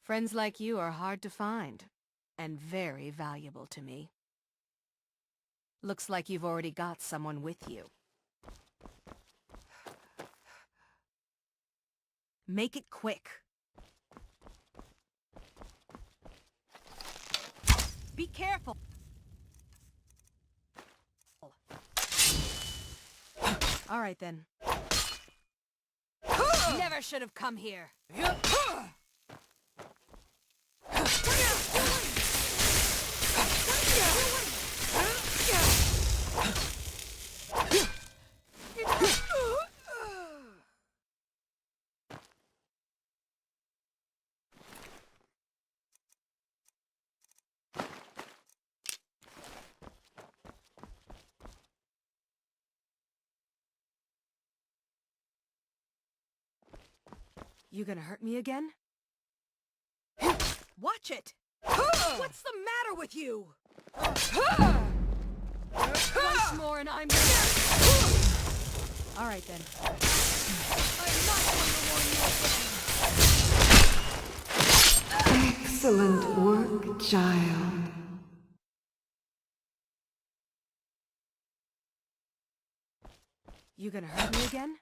Friends like you are hard to find, and very valuable to me. Looks like you've already got someone with you. Make it quick. Be careful! All right then. Never should have come here. You gonna hurt me again? Watch it! What's the matter with you? Once more and I'm gonna... All right then. I'm not going to warn you again. Excellent work, child. You gonna hurt me again?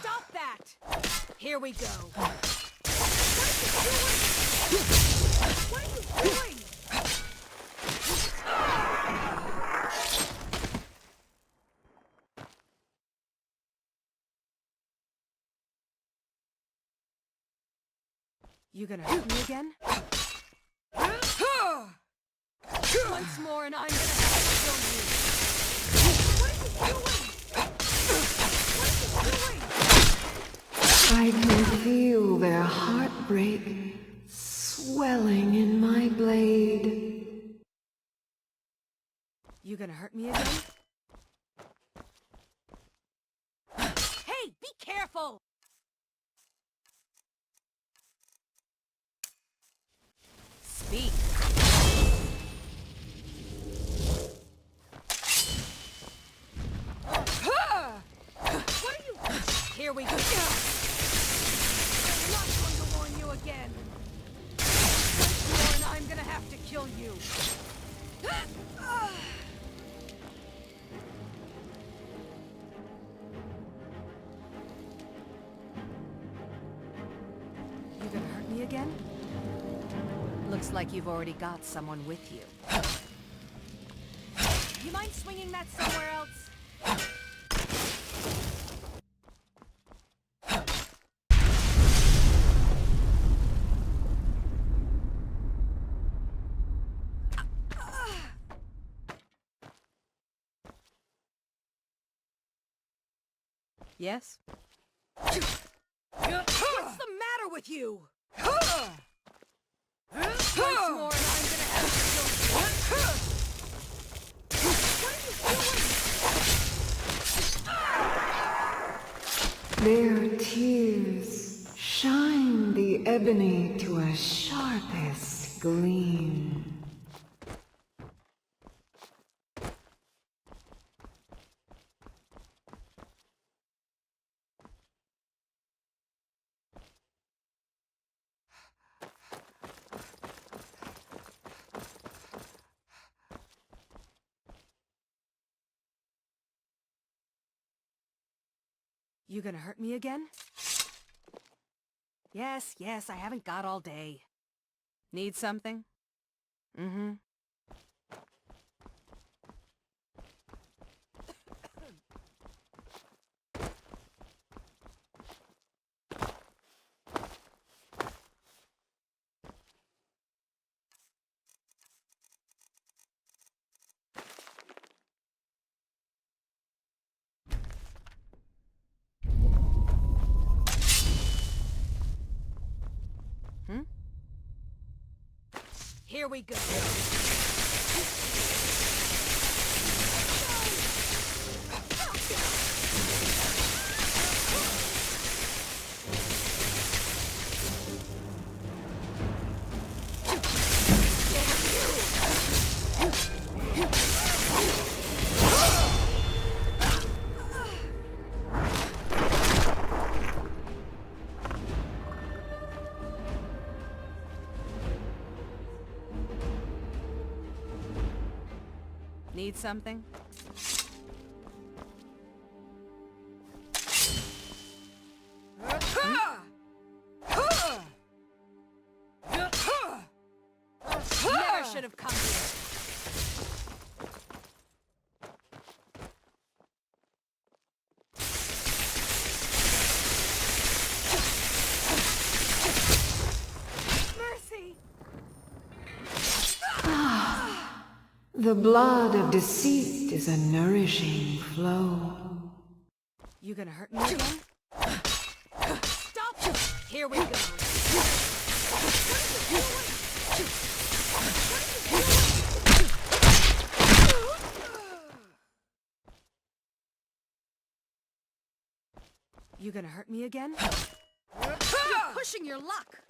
Stop that! Here we go. What are you doing? You gonna hurt me again? Once more and I'm gonna have to kill you. What are you doing? What are you doing? I can feel their heartbreak swelling in my blade. You gonna hurt me again? Hey, be careful! Speak. What are you... Here we go. I'm not going to warn you again. Once more and I'm gonna have to kill you. You gonna hurt me again? Looks like you've already got someone with you. You mind swinging that somewhere else? Yes? What's the matter with you? Once more and I'm gonna have to kill you. What are you doing? Their tears shine the ebony to a sharpest gleam. You gonna hurt me again? Yes, I haven't got all day. Need something? Mm-hmm. Here we go. Need something? Never should have come here. Mercy! The blood of deceit is a nourishing flow. You gonna hurt me again? Stop! Here we go. You gonna hurt me again? You're pushing your luck!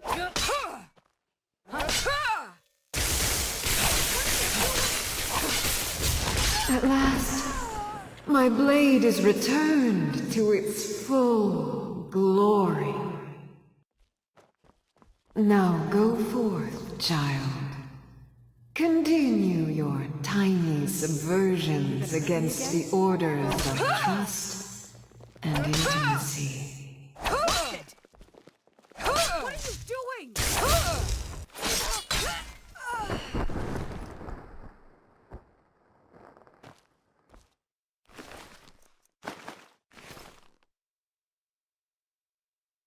At last, my blade is returned to its full glory. Now go forth, child. Continue your tiny subversions against the orders of trust and intimacy. Shit! What are you doing?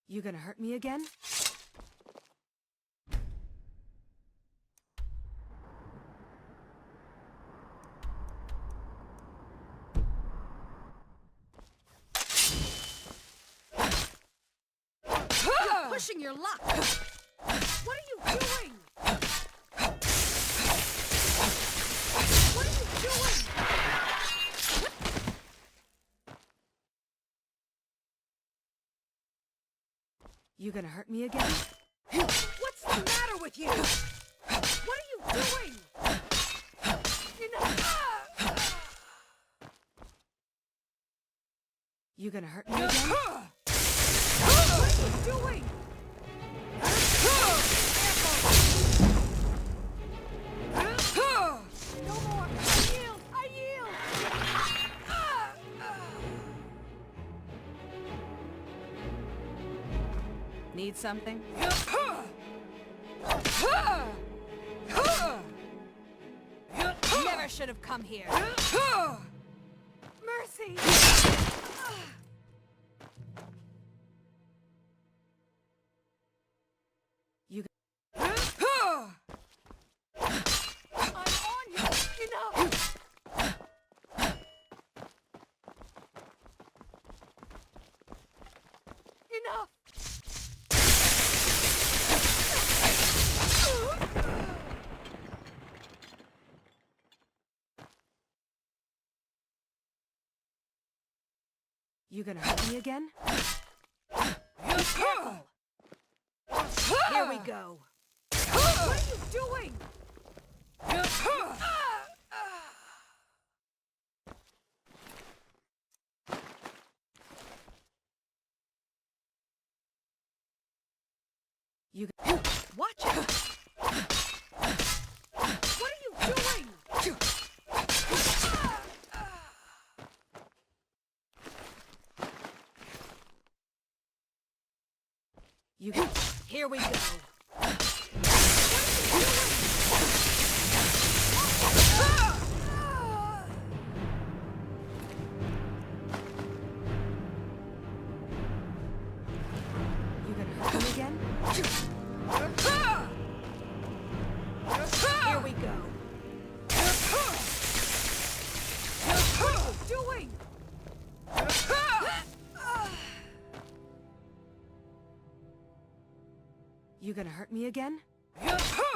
You gonna hurt me again? You're pushing your luck! What are you doing? What are you doing? You gonna hurt me again? What's the matter with you? What are you doing? You gonna hurt me again? What are you doing? No more! I yield! I yield! Need something? Never should have come here. Mercy! You. I'm on you. Enough. Enough. You gonna hurt me again? Be careful. Here we go. What are you doing? You watch it. What are you doing? You here we go. You gonna hurt me again? Here we go. What are you doing? You gonna hurt me again?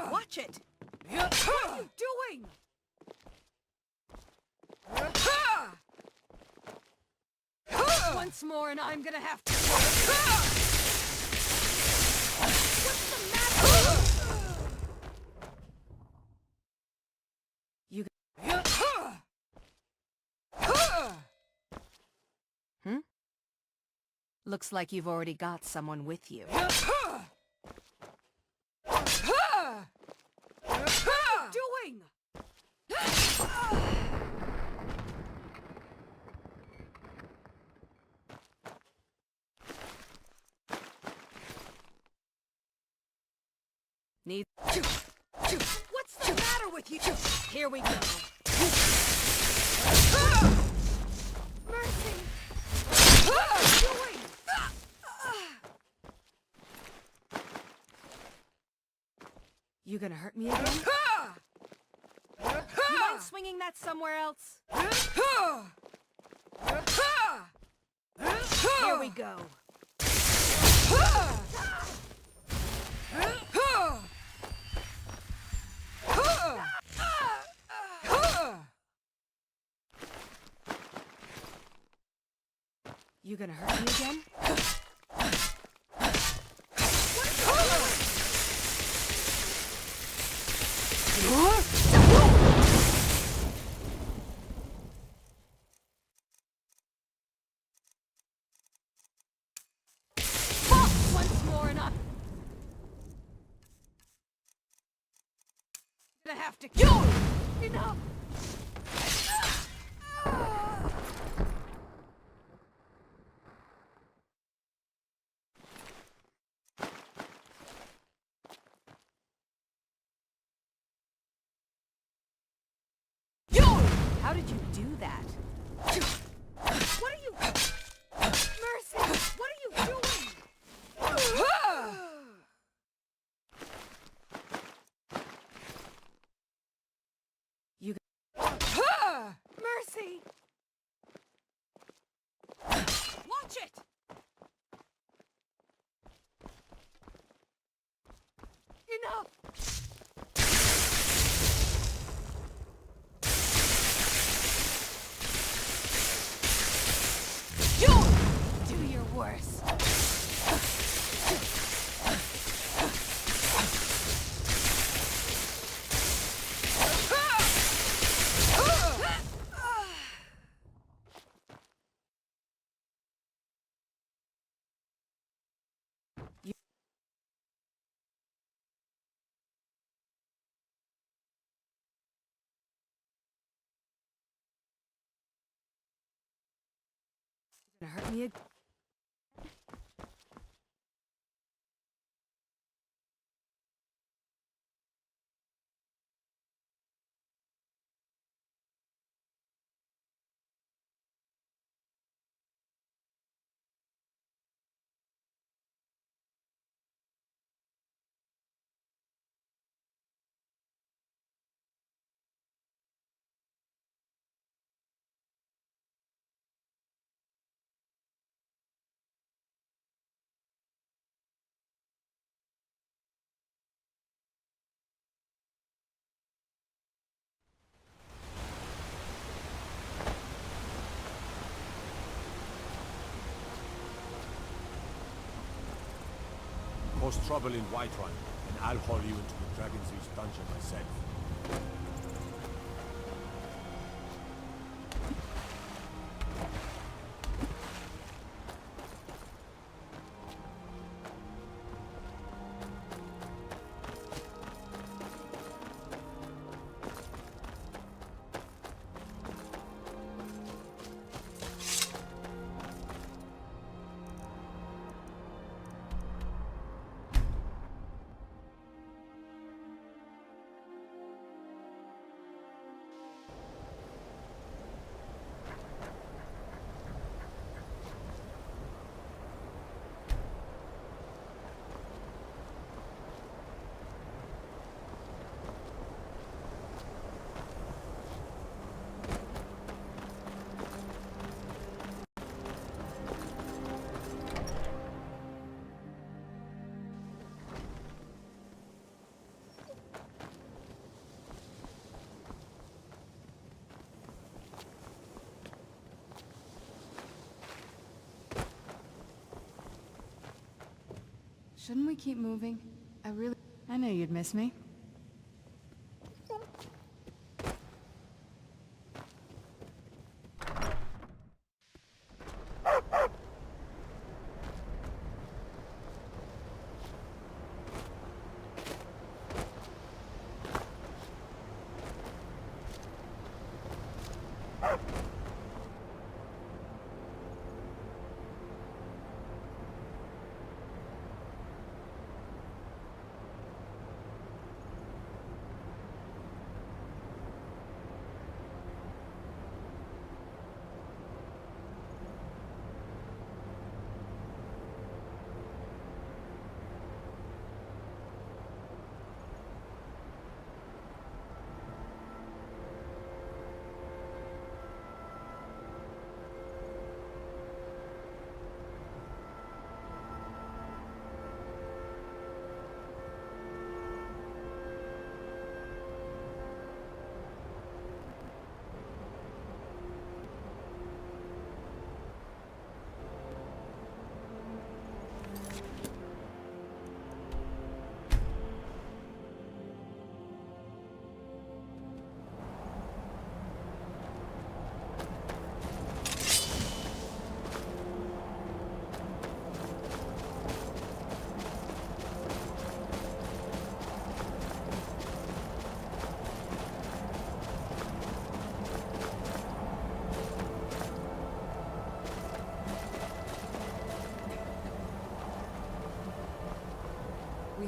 Watch it! What are you doing? Once more and I'm gonna have to... What's the matter? You... Looks like you've already got someone with you. What are you doing? with you. Here we go. Mercy! What are you doing? You gonna hurt me again? You mind swinging that somewhere else? Here we go. You gonna hurt me again? Once more and I'm gonna have to kill you! Enough! How did you do that? What are you... Mercy! What are you doing? You... Mercy! Watch it! Enough! Do your worst. You're gonna hurt me again? Cause trouble in Whiterun, and I'll haul you into the Dragon's Reach dungeon myself. Shouldn't we keep moving? I know you'd miss me.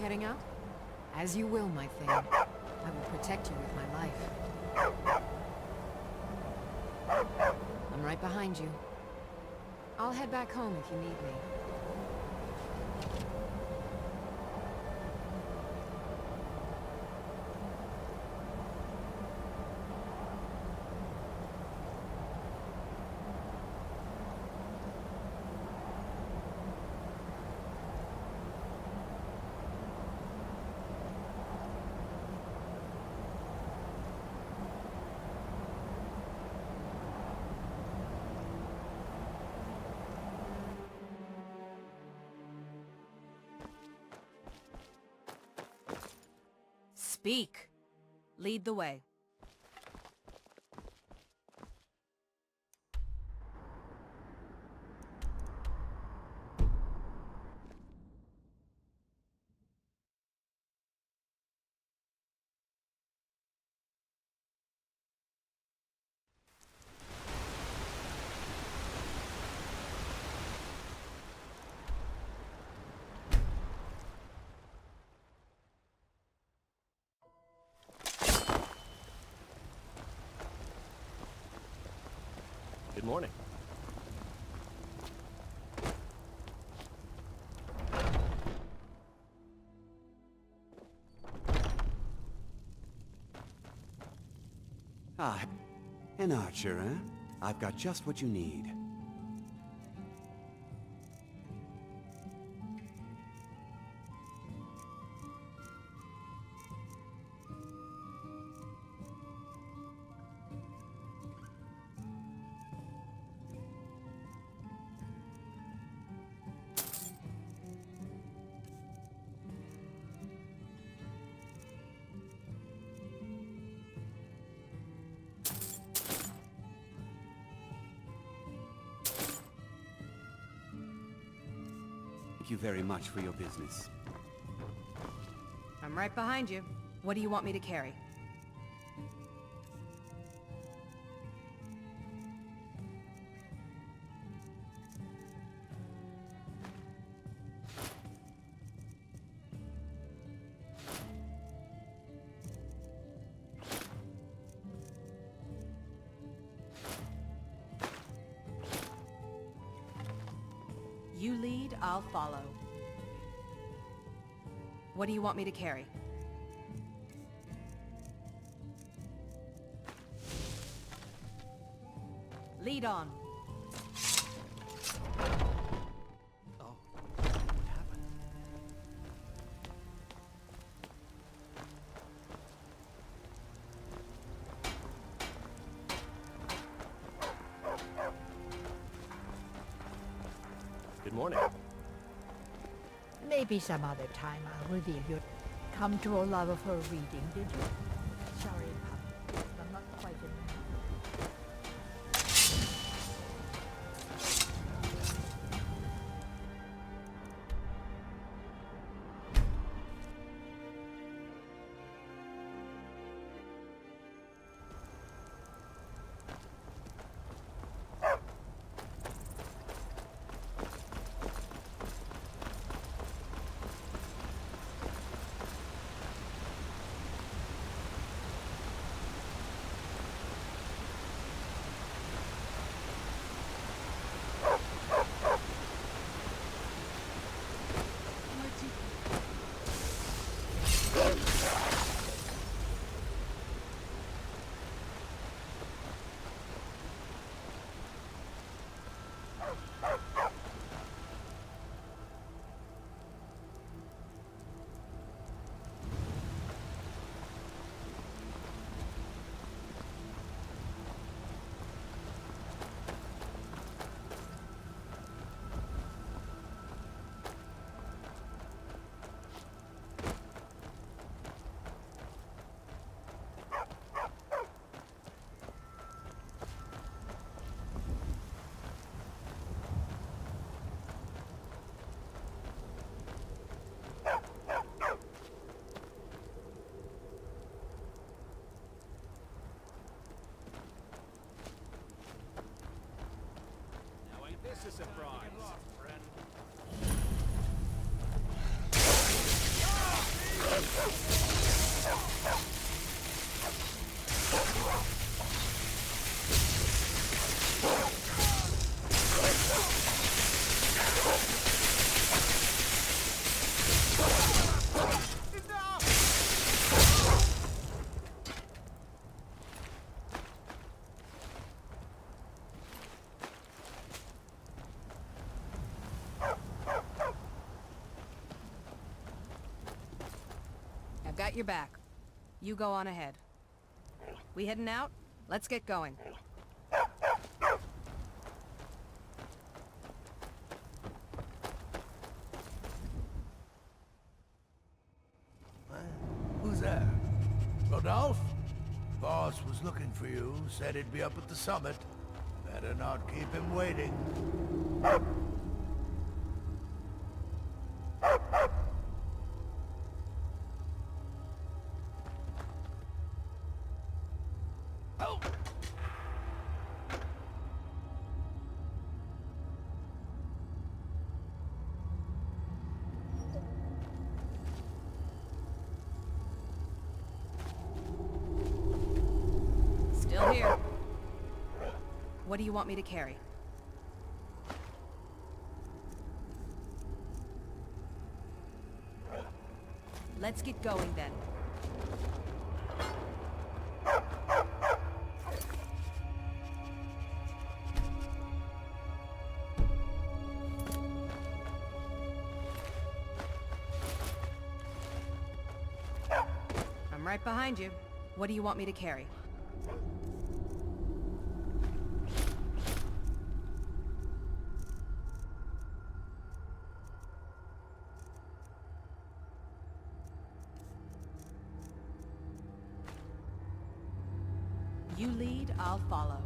heading out? As you will, my thing. I will protect you with my life. I'm right behind you. I'll head back home if you need me. Speak. Lead the way. Good morning. Ah, an archer, eh? I've got just what you need. Thank you very much for your business. I'm right behind you. What do you want me to carry? You lead, I'll follow. What do you want me to carry? Lead on. Oh, what happened? Good morning. Maybe some other time I'll reveal your... Come to Olava for a reading, did you? Sorry, Pop. I'm not quite in the mood. This is a surprise. got your back. You go on ahead. We heading out? Let's get going. Who's there? Rodolphe? Boss was looking for you, said he'd be up at the summit. Better not keep him waiting. Oh! Still here. What do you want me to carry? Let's get going then. I'm right behind you. What do you want me to carry? You lead, I'll follow.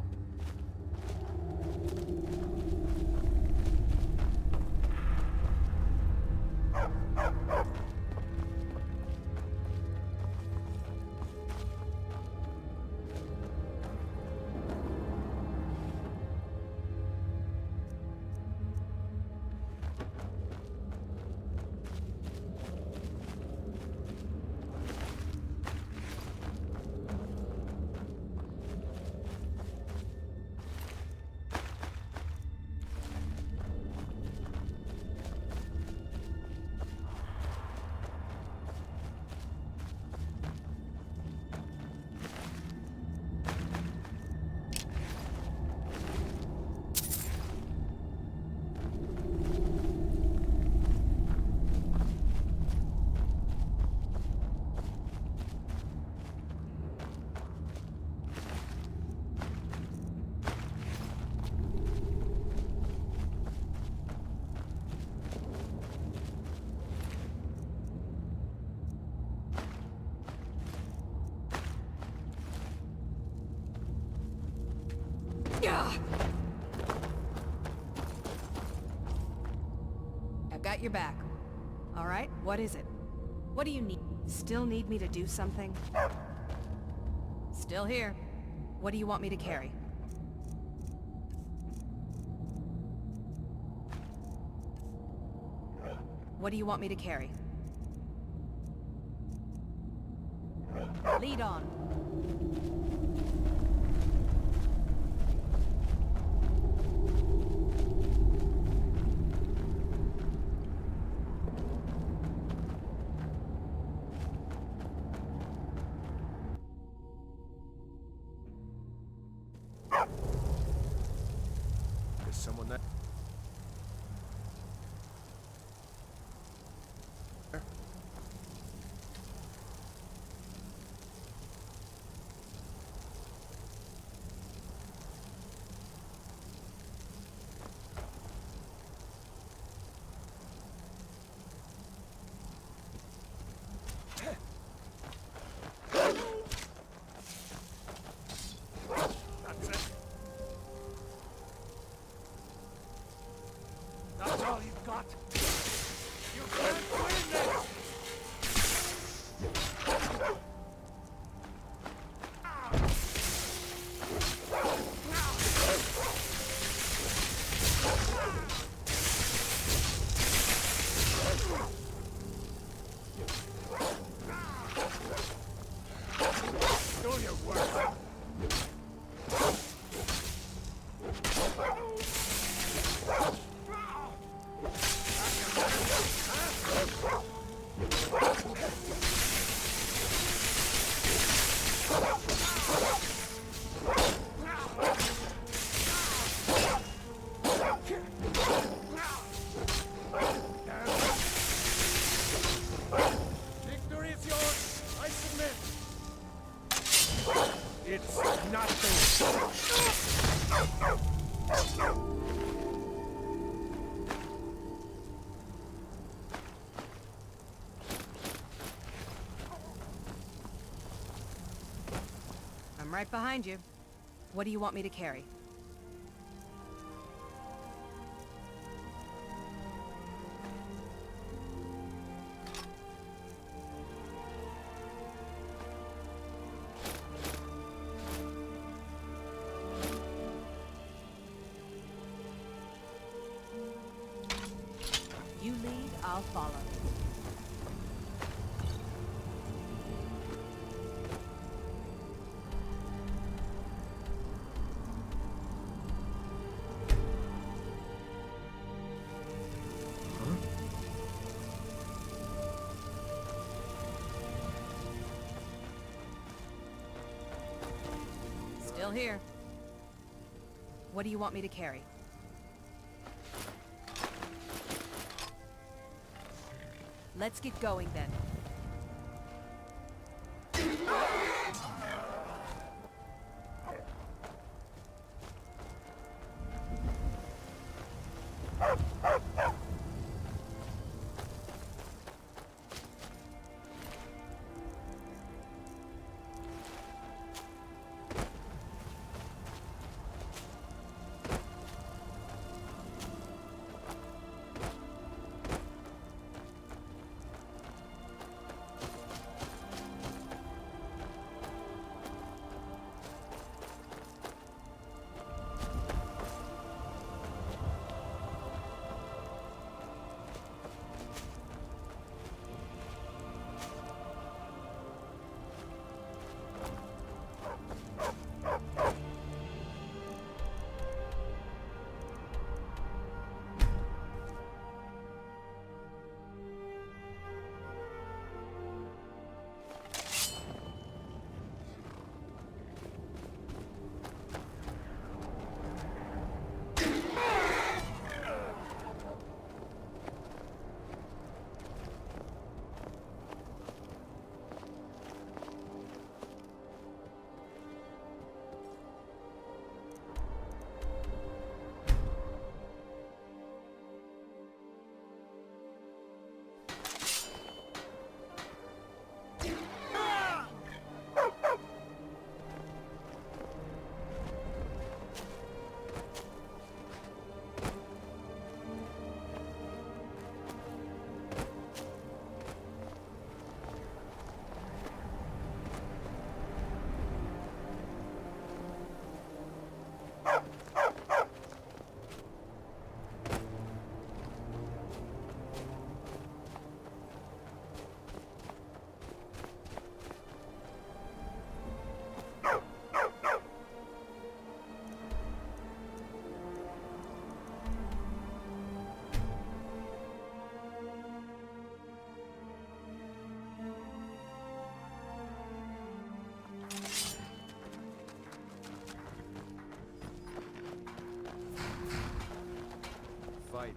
I've got your back. All right, what is it? What do you need? Still need me to do something? Still here. What do you want me to carry? What do you want me to carry? Lead on. There's someone there. That's it. Right behind you. What do you want me to carry? You lead, I'll follow. Still here. What do you want me to carry? Let's get going then. Fight.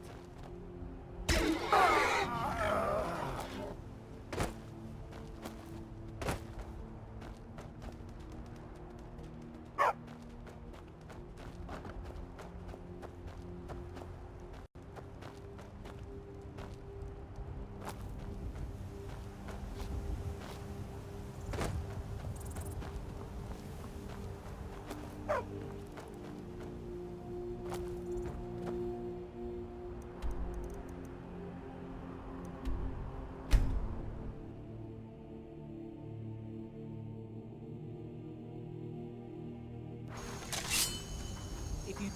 If you...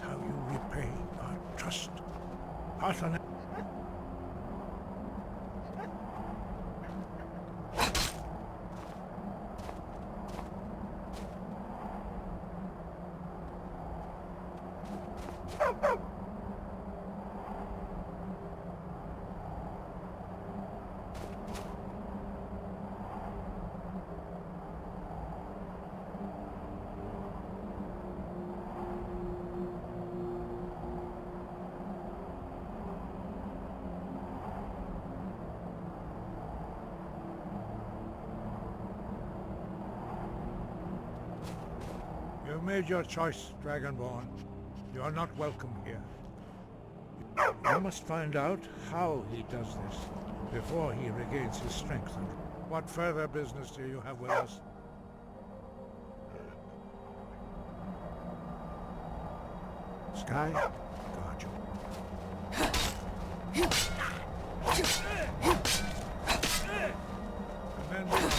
how you repay our trust. Partner. You've made your choice, Dragonborn. You are not welcome here. You must find out how he does this before he regains his strength. And what further business do you have with us? Sky, guard you. And then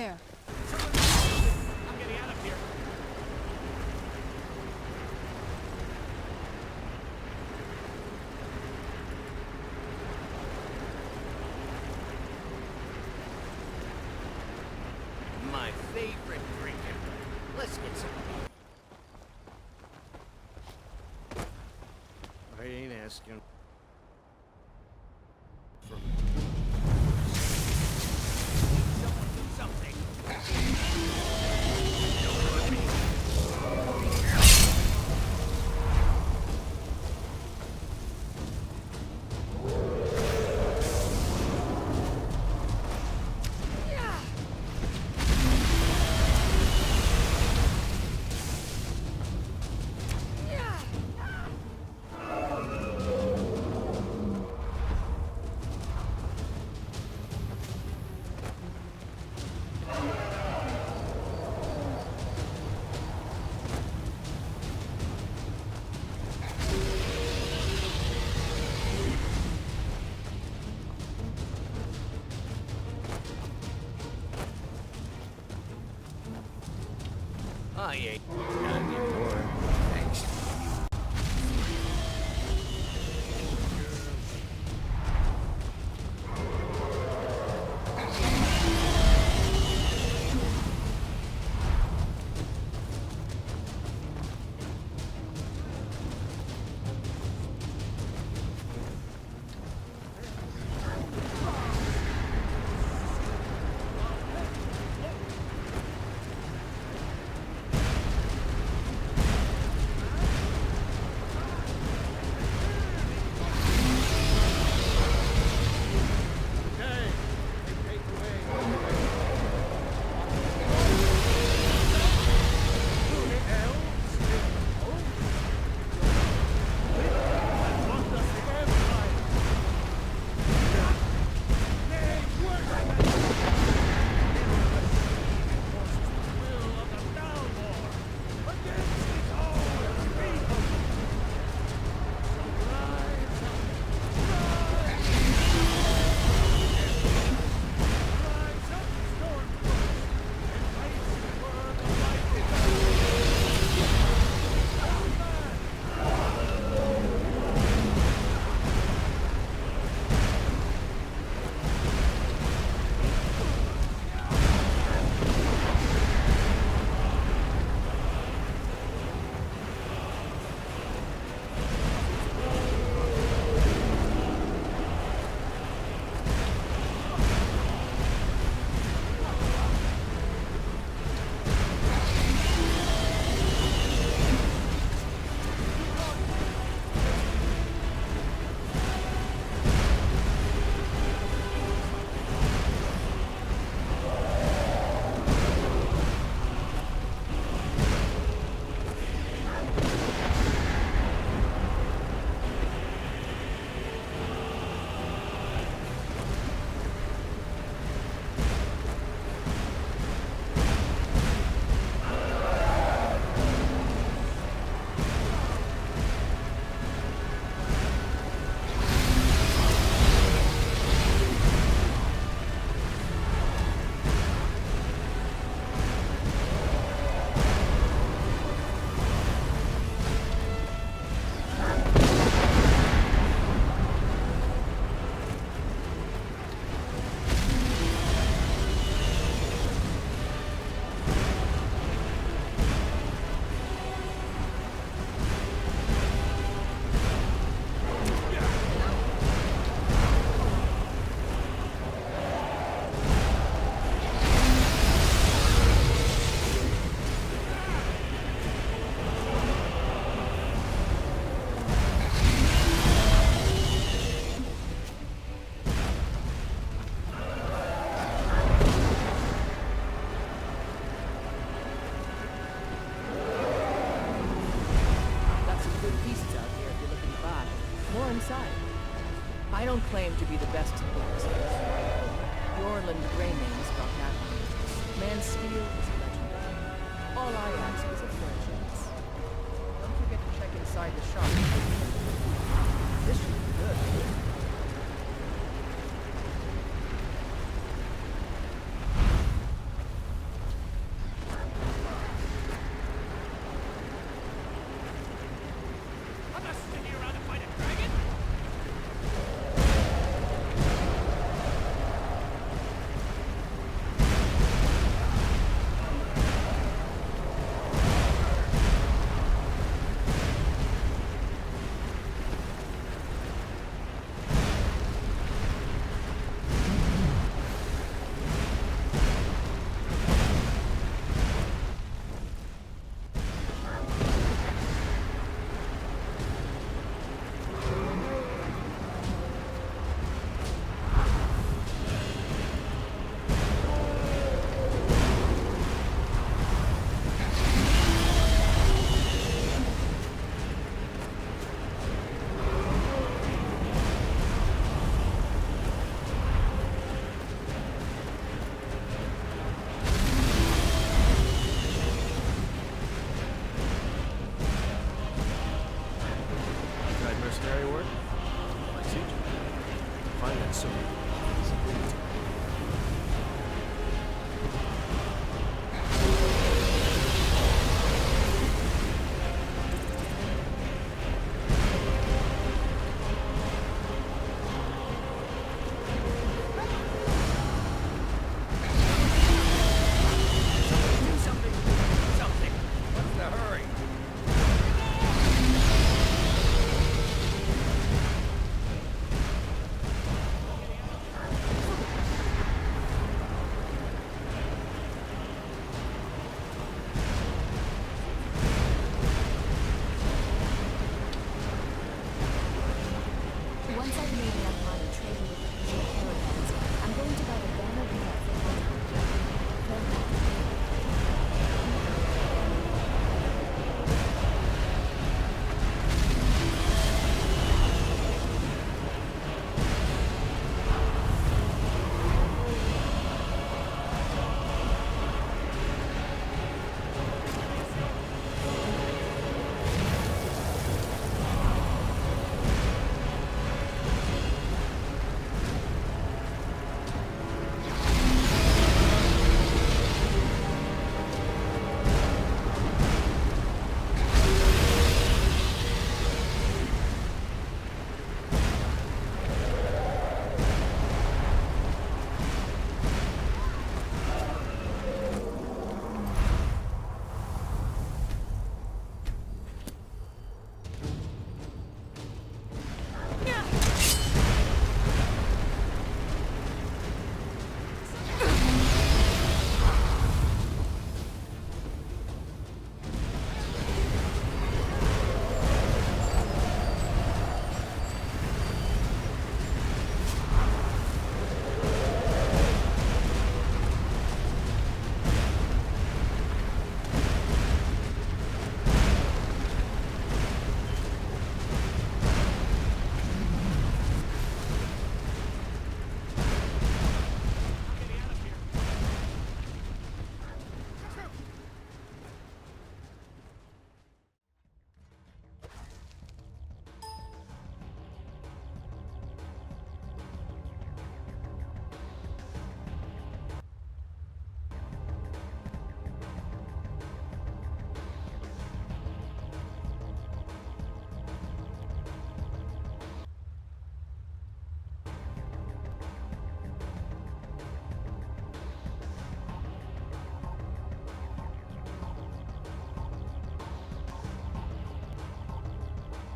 there. I'm getting out of here. My favorite drinking. Let's get some. I ain't asking for someone do something. Don't hurt me. I ain't not anymore. Thanks. I don't claim to be the best in this. Yorland Greymane's got that one. Man's steel is legendary. All I ask is a fair chance. Don't forget to check inside the shop. This should be good.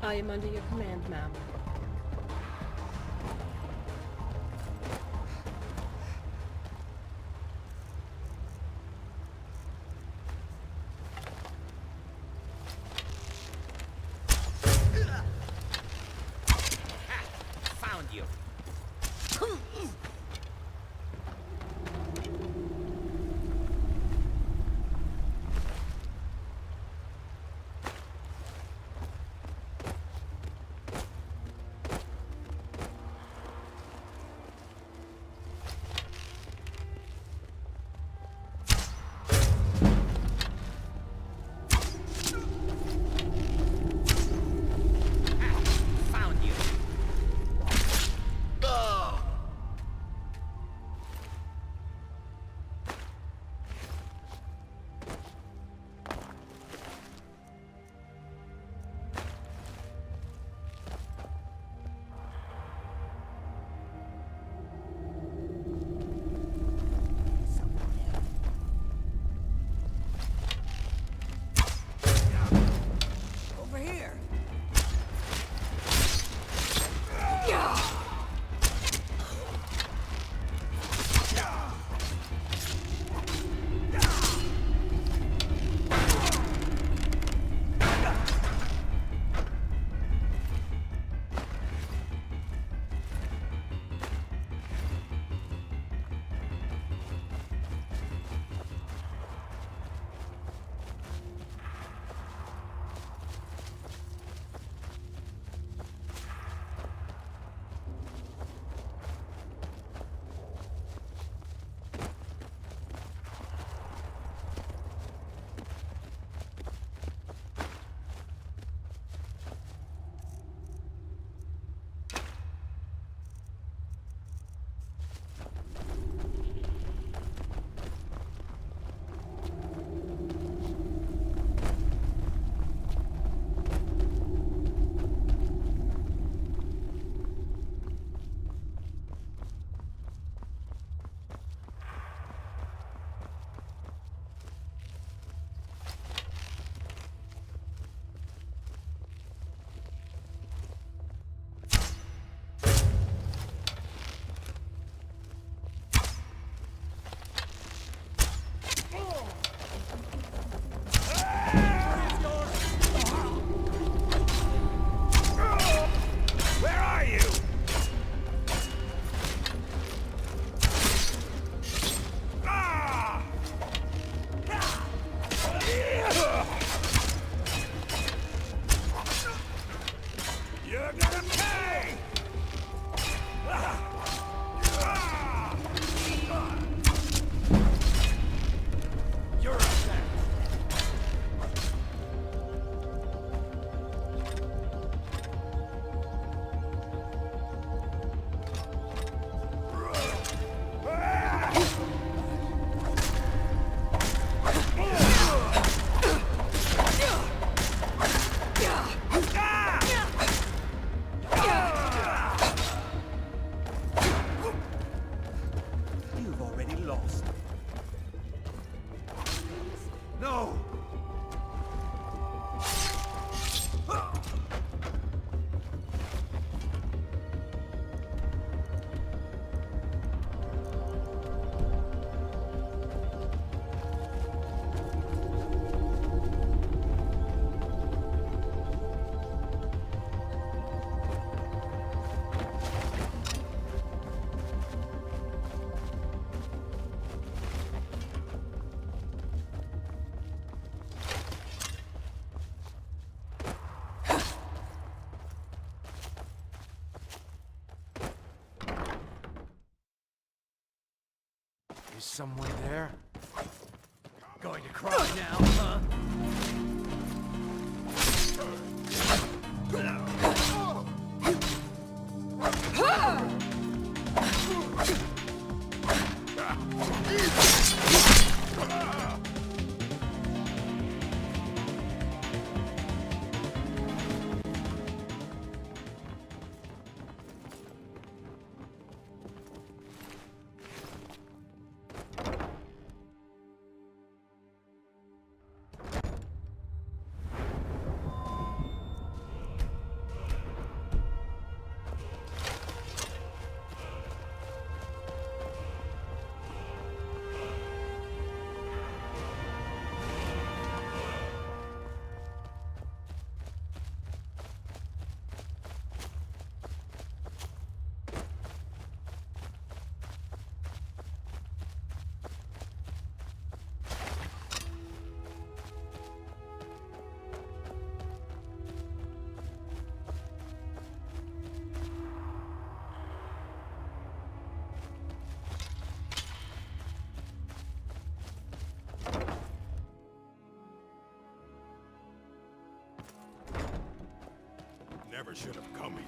I am under your command, ma'am. Found you. Found you. Over here. Where are you? You're gonna pay! You're upset. You've already lost. No! Is someone there? Going to cry now, huh? should have come here.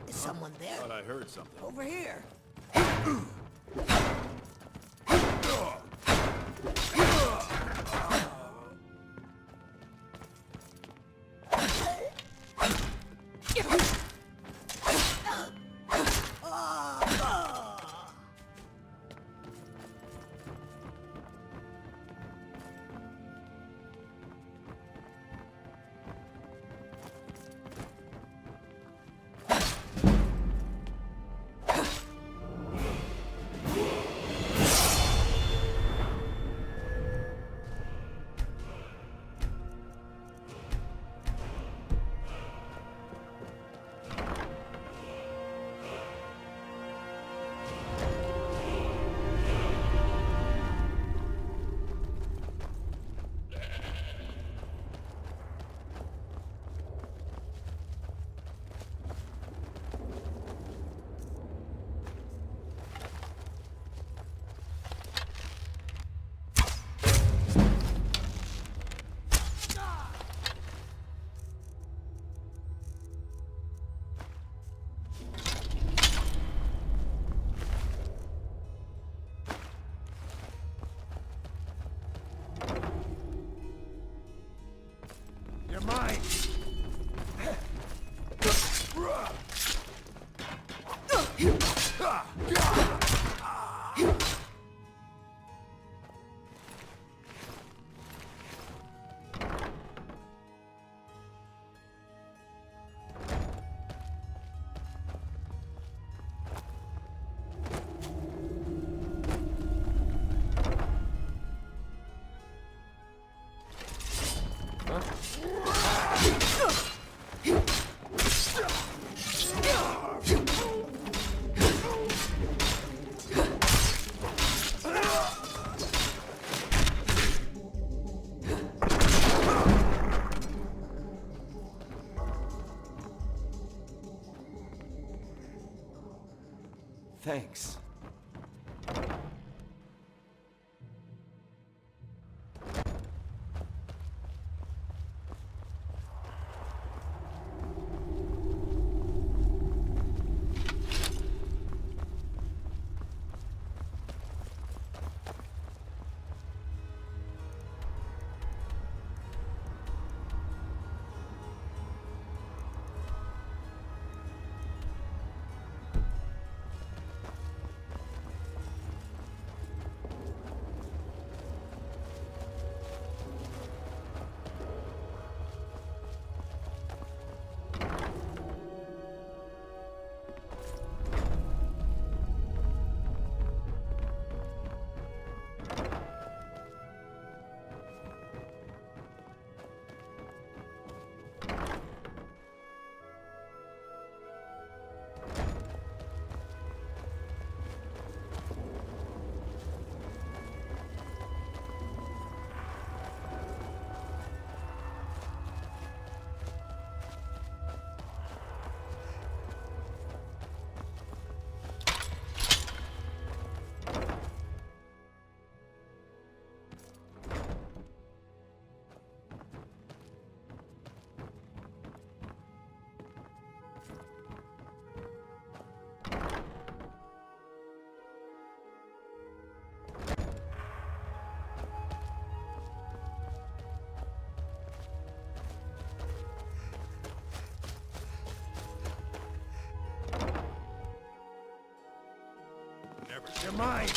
Is someone there? Thought I heard something. Over here. You're mine! Thanks. You're mine!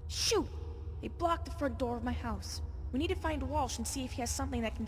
Shoot! They blocked the front door of my house. We need to find Walsh and see if he has something that can...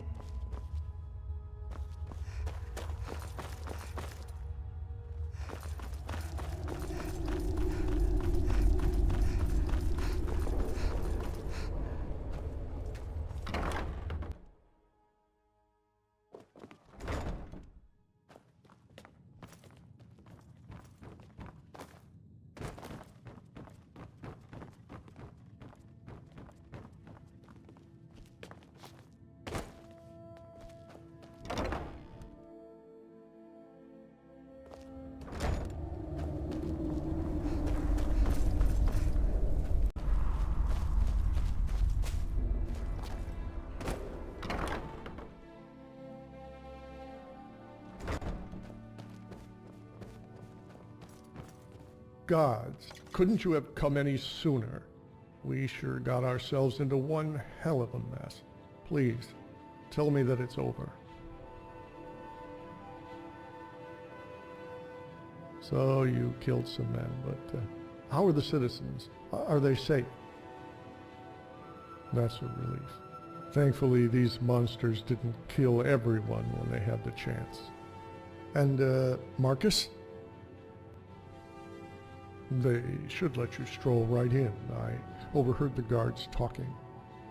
Gods, couldn't you have come any sooner? We sure got ourselves into one hell of a mess. Please, tell me that it's over. So you killed some men, but how are the citizens? Are they safe? That's a relief. Thankfully, these monsters didn't kill everyone when they had the chance. And, Marcus? They should let you stroll right in. I overheard the guards talking.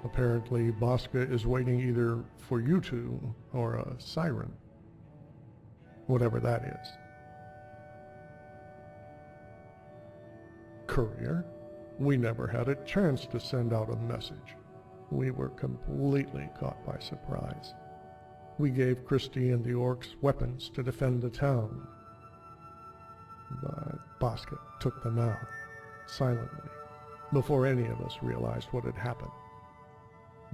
Apparently, Bosca is waiting either for you two or a siren. Whatever that is. Courier? We never had a chance to send out a message. We were completely caught by surprise. We gave Christie and the orcs weapons to defend the town. But Bosca took them out, silently, before any of us realized what had happened.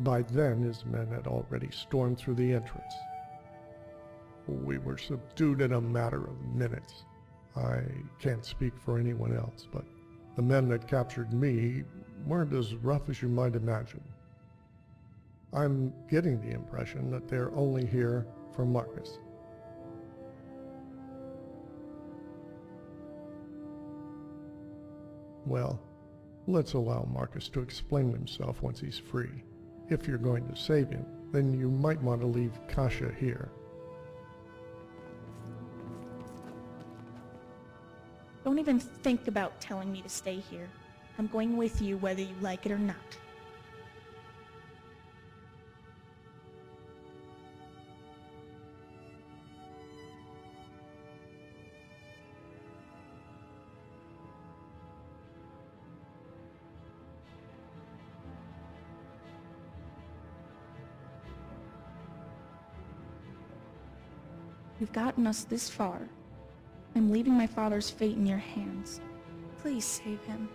By then, his men had already stormed through the entrance. We were subdued in a matter of minutes. I can't speak for anyone else, but the men that captured me weren't as rough as you might imagine. I'm getting the impression that they're only here for Marcus. Well, let's allow Marcus to explain himself once he's free. If you're going to save him, then you might want to leave Kasha here. Don't even think about telling me to stay here. I'm going with you whether you like it or not. You've gotten us this far. I'm leaving my father's fate in your hands. Please save him.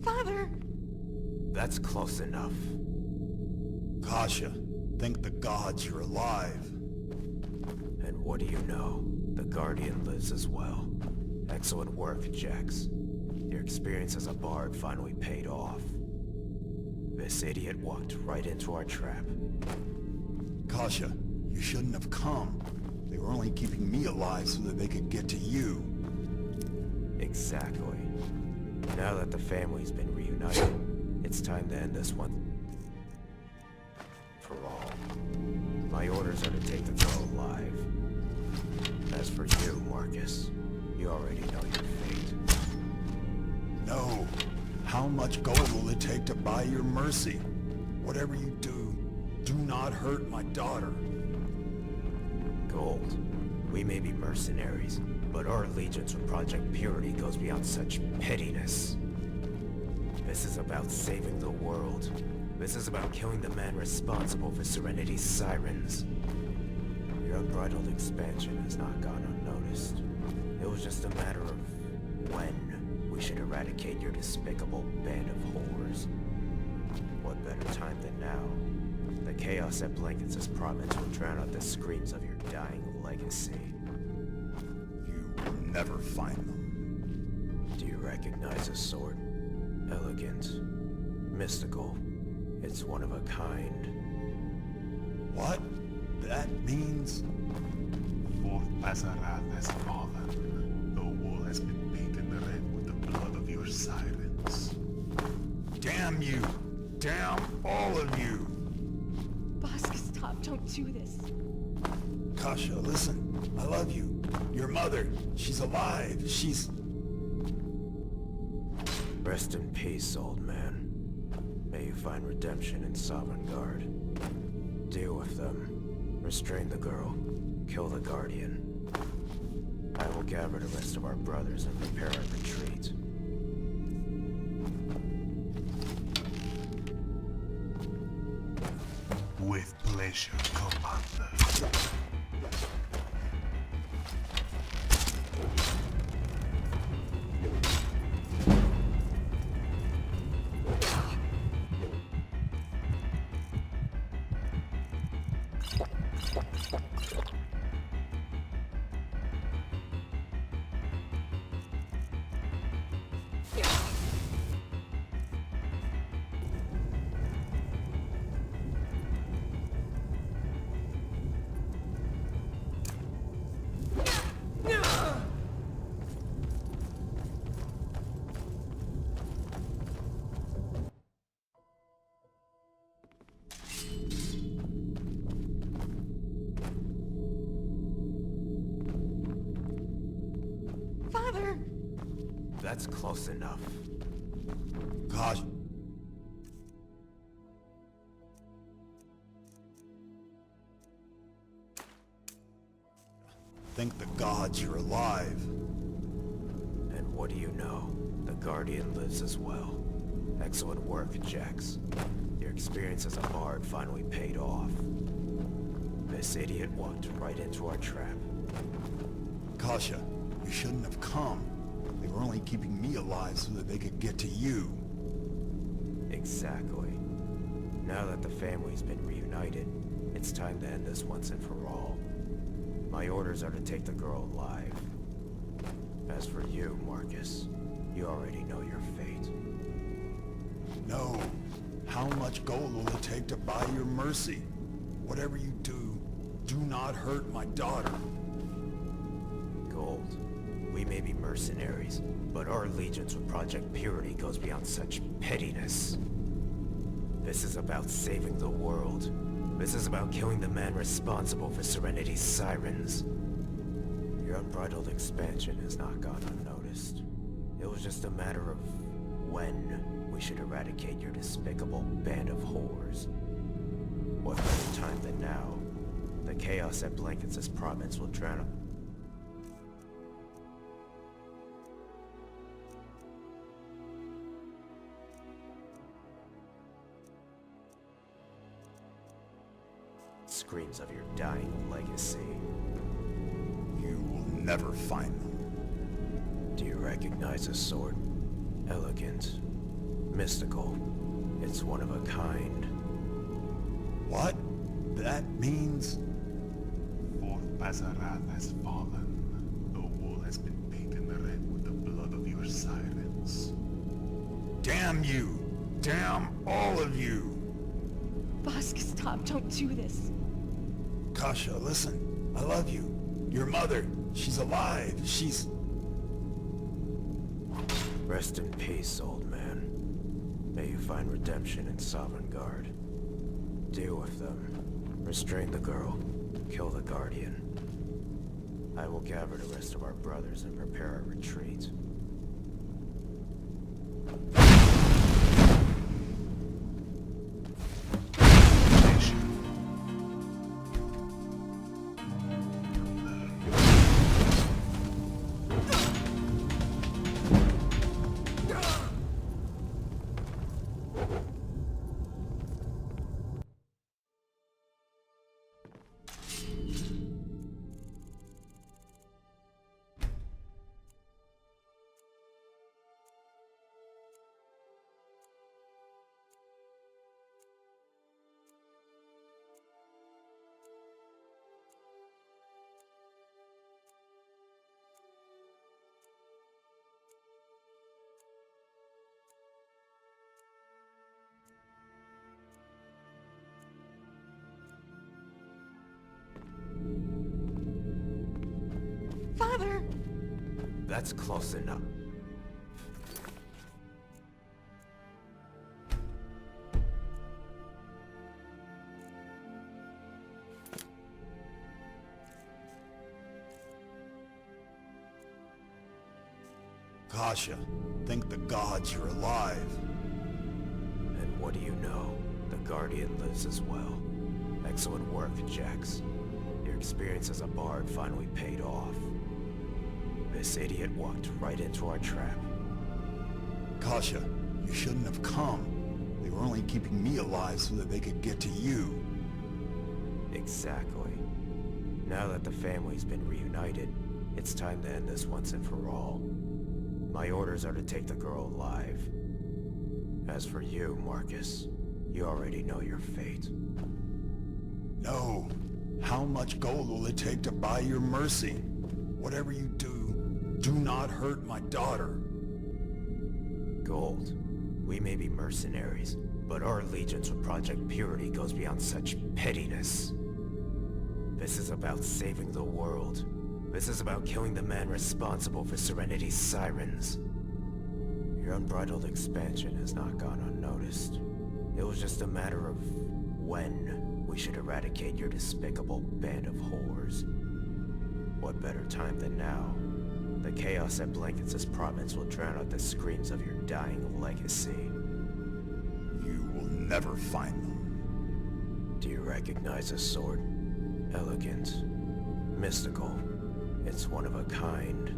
Father! That's close enough. Kasha, thank the gods you're alive. And what do you know? The Guardian lives as well. Excellent work, Jax. Your experience as a bard finally paid off. This idiot walked right into our trap. Kasha, you shouldn't have come. They were only keeping me alive so that they could get to you. Exactly. Now that the family's been reunited, it's time to end this one for all. My orders are to take the girl alive. As for you, Marcus, you already know your fate. No. How much gold will it take to buy your mercy? Whatever you do not hurt my daughter. Gold. We may be mercenaries, but our allegiance with Project Purity goes beyond such pettiness. This is about saving the world. This is about killing the man responsible for Serenity's sirens. Your unbridled expansion has not gone unnoticed. It was just a matter of when we should eradicate your despicable band of whores. What better time than now? The chaos that blankets this province will drown out the screams of your dying legacy. You will never find them. Do you recognize a sword? Elegant. Mystical. It's one of a kind. What? That means... Fourth Pasarad has fallen. The wall has been painted red with the blood of your sirens. Damn you! Damn all of you! Bosk, stop. Don't do this. Kasha, listen. I love you. Your mother, she's alive. She's... Rest in peace, old man. May you find redemption in Sovngarde. Deal with them. Restrain the girl. Kill the Guardian. I will gather the rest of our brothers and prepare a retreat. With pleasure, Commander. Father! That's close enough. Kasha... Thank the gods you're alive. And what do you know? The Guardian lives as well. Excellent work, Jax. Your experience as a bard finally paid off. This idiot walked right into our trap. Kasha, you shouldn't have come. They were only keeping me alive so that they could get to you. Exactly. Now that the family's been reunited, it's time to end this once and for all. My orders are to take the girl alive. As for you, Marcus, you already know your fate. No. How much gold will it take to buy your mercy? Whatever you do not hurt my daughter. Gold. We may be mercenaries, but our allegiance with Project Purity goes beyond such pettiness. This is about saving the world. This is about killing the man responsible for Serenity's sirens. Your unbridled expansion has not gone unnoticed. It was just a matter of when we should eradicate your despicable band of whores. What better time than now? The chaos that blankets this province will drown out screams of your dying legacy. You will never find them. Do you recognize a sword? Elegant. Mystical. It's one of a kind. What? That means... Fourth Pasarad has fallen. The wall has been painted red with the blood of your sirens. Damn you! Damn all of you! Boss, stop. Don't do this. Kasha, listen. I love you. Your mother, she's alive. She's... Rest in peace, old man. May you find redemption in Sovngarde. Deal with them. Restrain the girl. Kill the Guardian. I will gather the rest of our brothers and prepare a retreat. Father! That's close enough. Kasha, thank the gods you're alive. And what do you know? The Guardian lives as well. Excellent work, Jax. Your experience as a bard finally paid off. This idiot walked right into our trap. Kasha, you shouldn't have come. They were only keeping me alive so that they could get to you. Exactly. Now that the family's been reunited, it's time to end this once and for all. My orders are to take the girl alive. As for you, Marcus, you already know your fate. No. How much gold will it take to buy your mercy? Whatever you do not hurt my daughter. Gold. We may be mercenaries, but our allegiance with Project Purity goes beyond such pettiness. This is about saving the world. This is about killing the man responsible for Serenity's sirens. Your unbridled expansion has not gone unnoticed. It was just a matter of when we should eradicate your despicable band of whores. What better time than now? The chaos that blankets this province will drown out the screams of your dying legacy. You will never find them. Do you recognize this sword? Elegant. Mystical. It's one of a kind.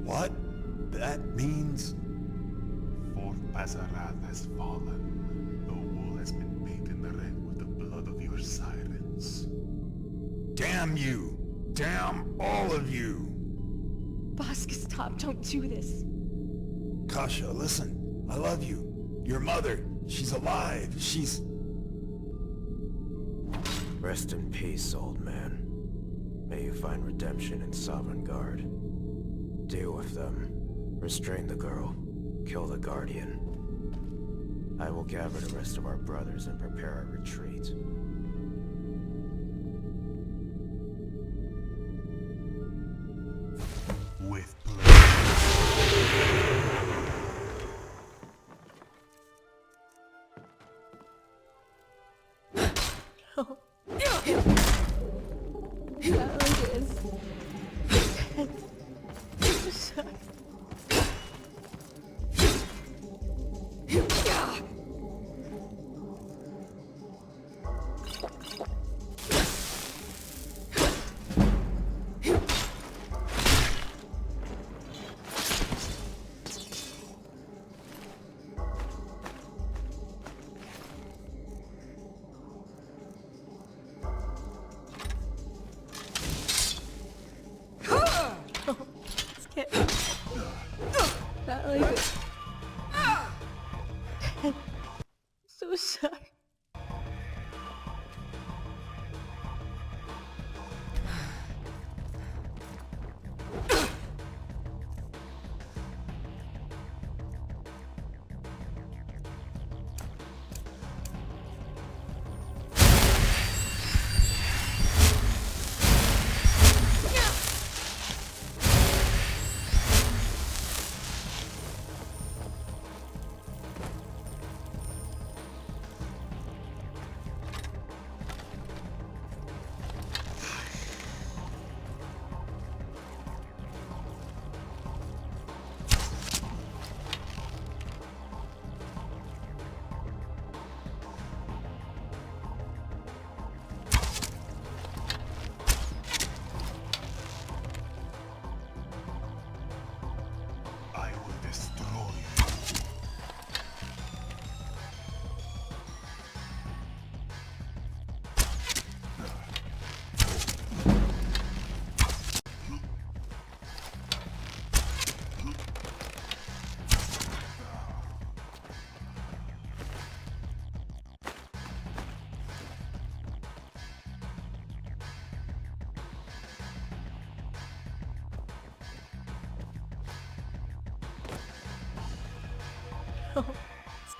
What? That means... Fort Pasarath has fallen. The wall has been painted red with the blood of your sirens. Damn you! Damn all of you! Boss, stop. Don't do this. Kasha, listen. I love you. Your mother, she's alive. She's... Rest in peace, old man. May you find redemption in Sovngarde. Deal with them. Restrain the girl. Kill the Guardian. I will gather the rest of our brothers and prepare a retreat. With So sorry.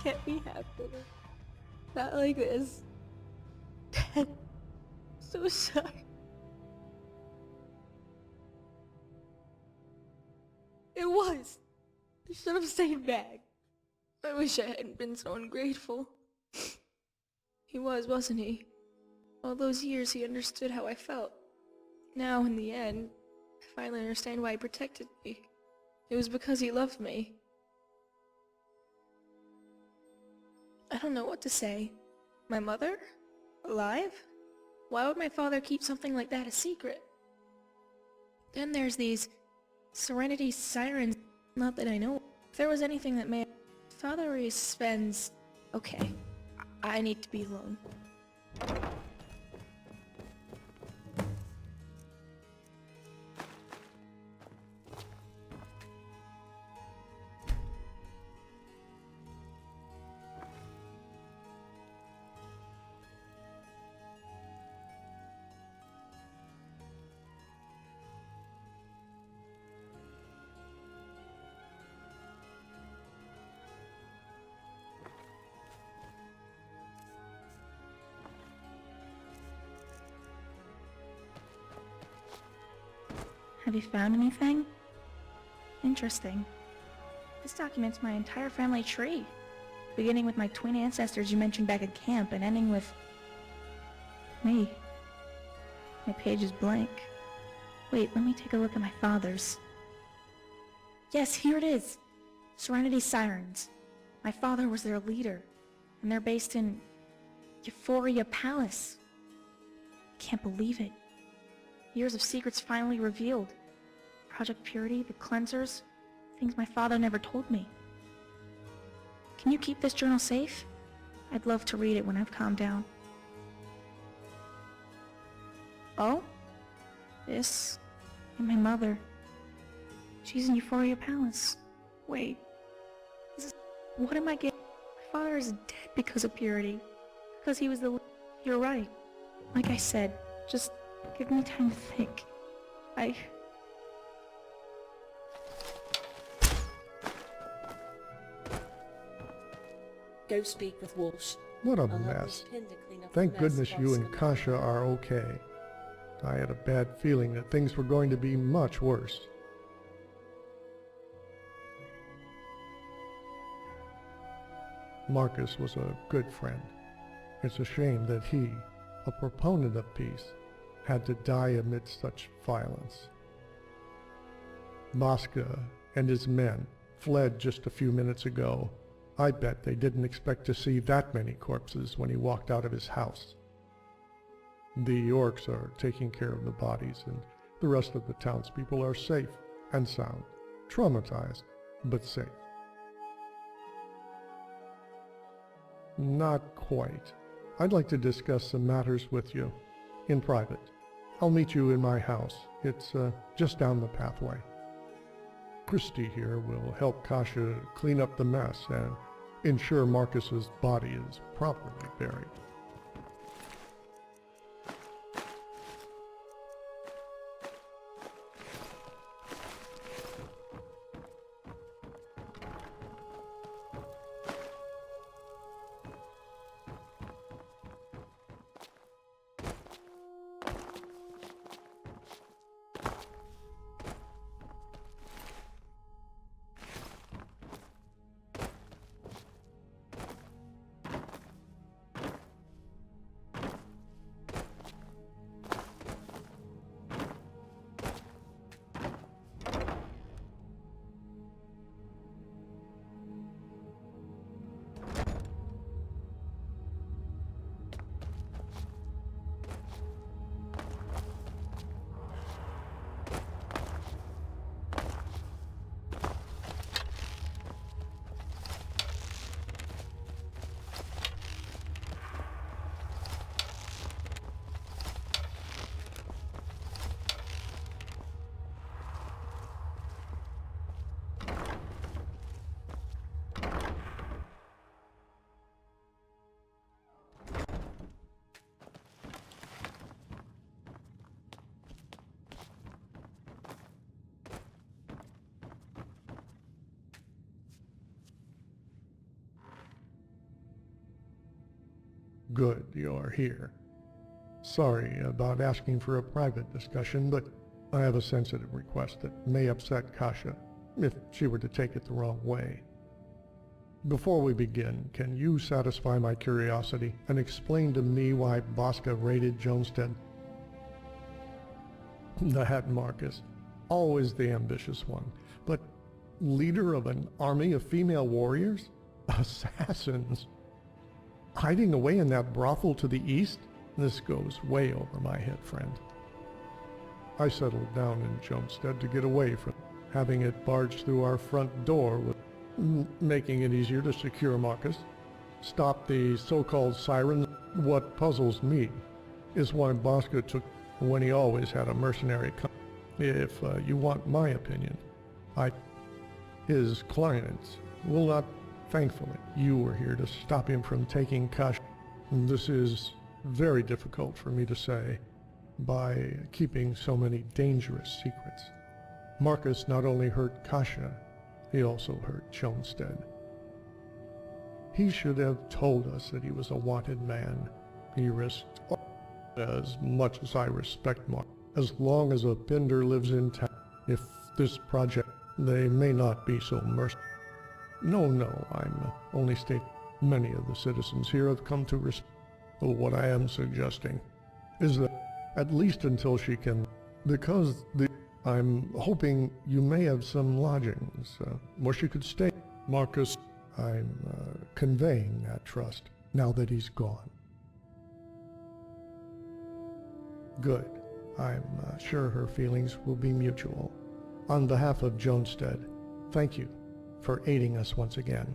can't be happening. Not like this. Dad, so sorry. It was. I should have stayed back. I wish I hadn't been so ungrateful. He was, wasn't he? All those years he understood how I felt. Now, in the end, I finally understand why he protected me. It was because he loved me. I don't know what to say. My mother? Alive? Why would my father keep something like that a secret? Then there's these Serenity Sirens. Not that I know. If there was anything that may... Father always spends... Okay. I need to be alone. Have you found anything? Interesting. This documents my entire family tree, beginning with my twin ancestors you mentioned back at camp and ending with... me. My page is blank. Wait, let me take a look at my father's. Yes, here it is. Serenity Sirens. My father was their leader, and they're based in Euphoria Palace. Can't believe it. Years of secrets finally revealed. Project Purity, the cleansers, things my father never told me. Can you keep this journal safe? I'd love to read it when I've calmed down. Oh? This... and my mother. She's in Euphoria Palace. Wait. What am I getting? My father is dead because of Purity. Because he was the... You're right. Like I said, just... give me time to think. Go speak with Walsh. What a I'll have mess. Miss Pin to clean up the Thank mess goodness you whilst and I'm Kasha are okay. I had a bad feeling that things were going to be much worse. Marcus was a good friend. It's a shame that he, a proponent of peace, had to die amid such violence. Mosca and his men fled just a few minutes ago. I bet they didn't expect to see that many corpses when he walked out of his house. The orcs are taking care of the bodies, and the rest of the townspeople are safe and sound, traumatized, but safe. Not quite. I'd like to discuss some matters with you, in private. I'll meet you in my house. It's just down the pathway. Christy here will help Kasha clean up the mess and ensure Marcus's body is properly buried. Good, you're here. Sorry about asking for a private discussion, but I have a sensitive request that may upset Kasha if she were to take it the wrong way. Before we begin, can you satisfy my curiosity and explain to me why Bosca raided Jonestead? That Marcus, always the ambitious one, but leader of an army of female warriors? Assassins? Hiding away in that brothel to the east? This goes way over my head, friend. I settled down in Jonestead to get away from having it barged through our front door with making it easier to secure Marcus, stop the so-called sirens. What puzzles me is why Bosca took when he always had a mercenary If you want my opinion, his clients will not. Thankfully, you were here to stop him from taking Kasha. This is very difficult for me to say by keeping so many dangerous secrets. Marcus not only hurt Kasha, he also hurt Jonestead. He should have told us that he was a wanted man. He risked as much as I respect Mark. As long as a Pinder lives in town, if this project, they may not be so merciful. No, I'm only stating many of the citizens here have come to respect. What I am suggesting is that, at least until she can, I'm hoping you may have some lodgings where she could stay. Marcus, I'm conveying that trust now that he's gone. Good. I'm sure her feelings will be mutual. On behalf of Jonestead, thank you for aiding us once again.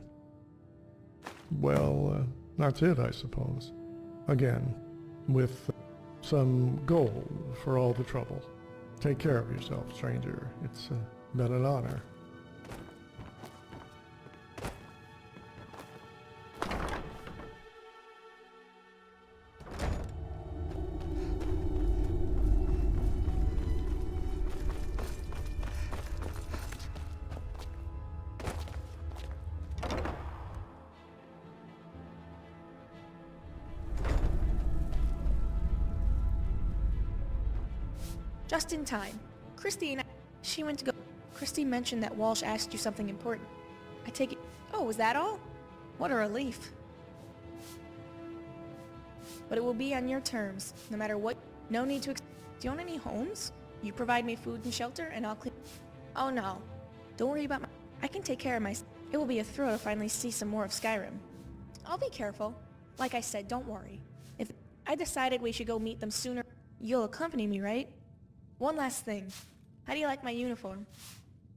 Well, that's it, I suppose. Again, with some gold for all the trouble. Take care of yourself, stranger. It's been an honor. Just in time. Christy and she went to go. Christy mentioned that Walsh asked you something important. I take it. Oh, was that all? What a relief. But it will be on your terms, no matter what. No need to. Do you own any homes? You provide me food and shelter, and I'll clean. Oh no. Don't worry about I can take care of myself. It will be a thrill to finally see some more of Skyrim. I'll be careful. Like I said, don't worry. If I decided we should go meet them sooner, you'll accompany me, right? One last thing. How do you like my uniform?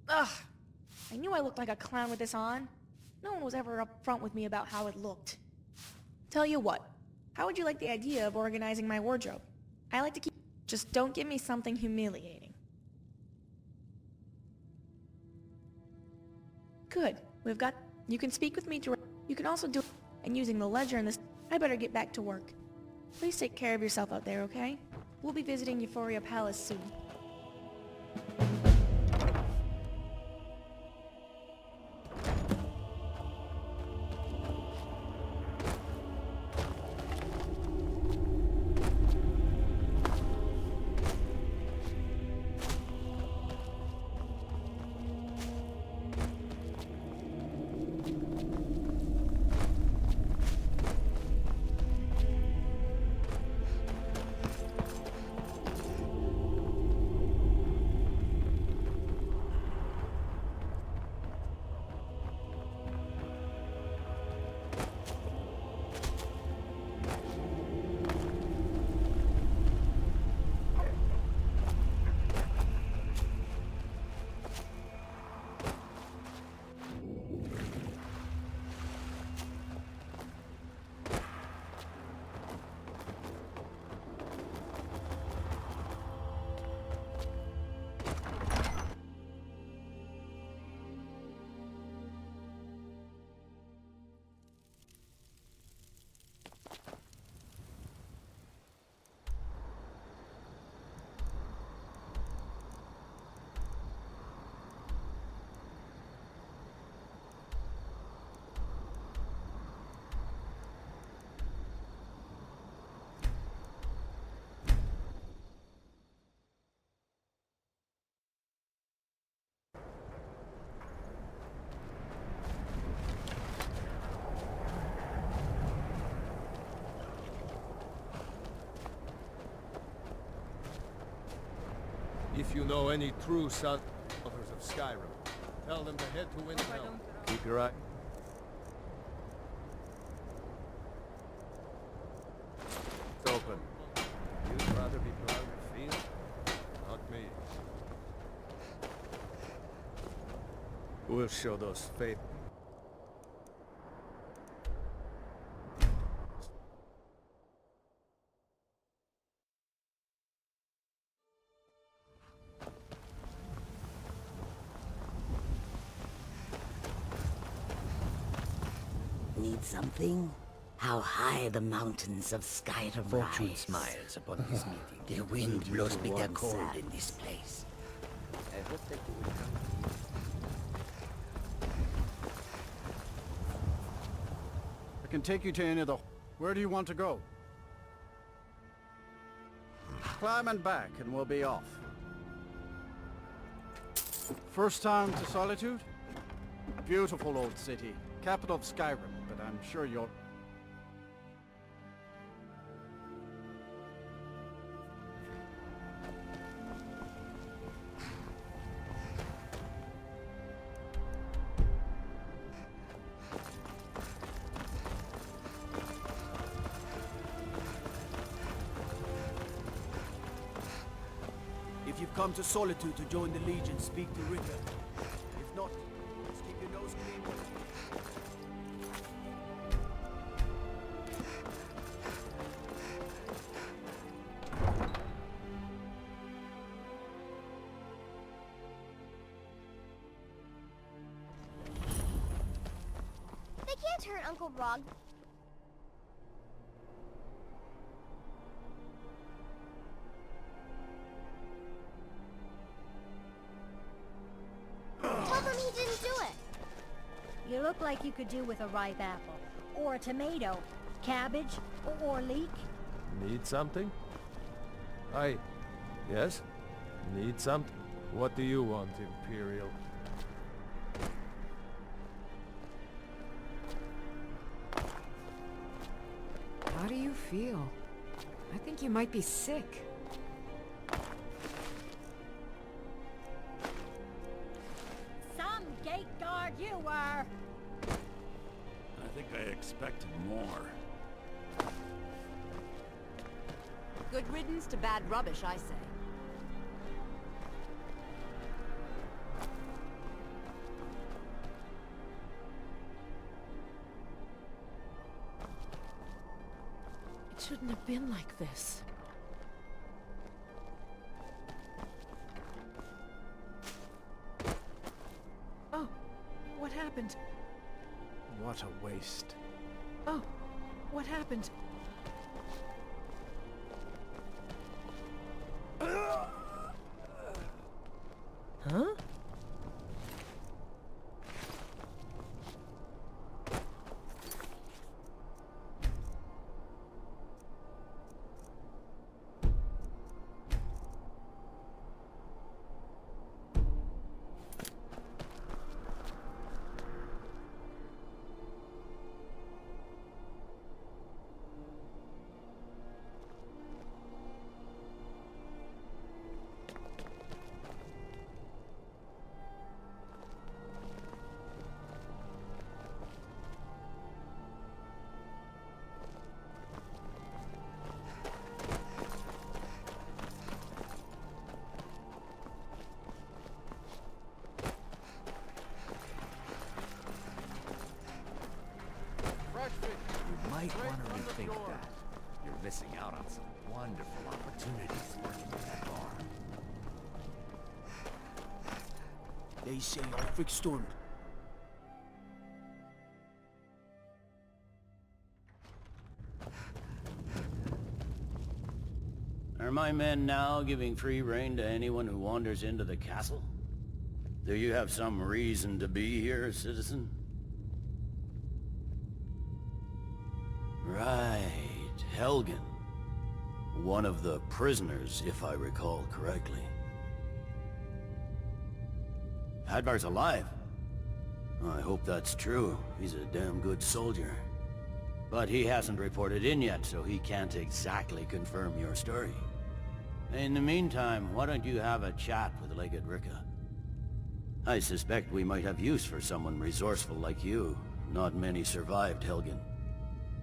Ugh! I knew I looked like a clown with this on. No one was ever upfront with me about how it looked. Tell you what. How would you like the idea of organizing my wardrobe? I like to keep... Just don't give me something humiliating. Good. We've got... You can speak with me directly. You can also do... And using the ledger in this... I better get back to work. Please take care of yourself out there, okay? We'll be visiting Euphoria Palace soon. If you know any true sons of Skyrim, tell them to head to Windhelm. Keep your eye. It's open. You'd rather be plowing the field? Not me. We'll show those fate. Need something? How high the mountains of Skyrim Fortune rise. smiles upon this meeting. The wind blows bitter warm cold sand. in this place. I hope that you will come. I can take you to any of the... Where do you want to go? Climb and back, and we'll be off. First time to Solitude? Beautiful old city. Capital of Skyrim, but I'm sure you'll... If you've come to Solitude to join the Legion, speak to Ritter. If not, just keep your nose clean. They can't hurt Uncle Brog. Tell them he didn't do it. You look like you could do with a ripe apple. Or a tomato. Cabbage. Or leek. Need something? Yes? Need something? What do you want, Imperial? How do you feel? I think you might be sick. Some gate guard you were! I think I expected more. Good riddance to bad rubbish, I say. It shouldn't have been like this. Oh, what happened? What a waste. Oh, what happened? Huh? You might want to rethink that. You're missing out on some wonderful opportunities working at that bar. They say I'll fix storm. Are my men now giving free rein to anyone who wanders into the castle? Do you have some reason to be here, citizen? Right, Helgen. One of the prisoners, if I recall correctly. Hadvar's alive. I hope that's true. He's a damn good soldier. But he hasn't reported in yet, so he can't exactly confirm your story. In the meantime, why don't you have a chat with Legate Ricca? I suspect we might have use for someone resourceful like you. Not many survived Helgen.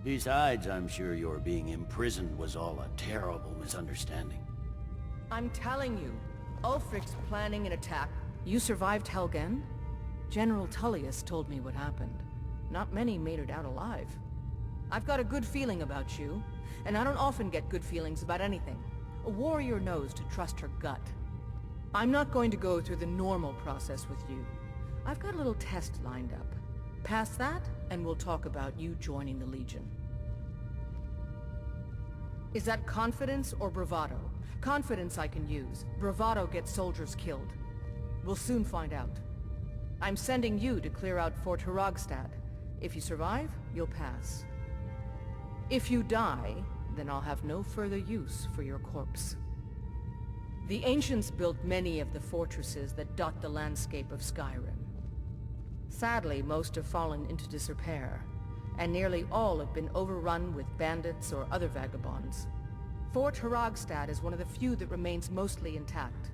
Besides, I'm sure your being imprisoned was all a terrible misunderstanding. I'm telling you, Ulfric's planning an attack. You survived Helgen? General Tullius told me what happened. Not many made it out alive. I've got a good feeling about you, and I don't often get good feelings about anything. A warrior knows to trust her gut. I'm not going to go through the normal process with you. I've got a little test lined up. Pass that, and we'll talk about you joining the Legion. Is that confidence or bravado? Confidence I can use. Bravado gets soldiers killed. We'll soon find out. I'm sending you to clear out Fort Hrogstad. If you survive, you'll pass. If you die, then I'll have no further use for your corpse. The ancients built many of the fortresses that dot the landscape of Skyrim. Sadly, most have fallen into disrepair, and nearly all have been overrun with bandits or other vagabonds. Fort Hrogstad is one of the few that remains mostly intact.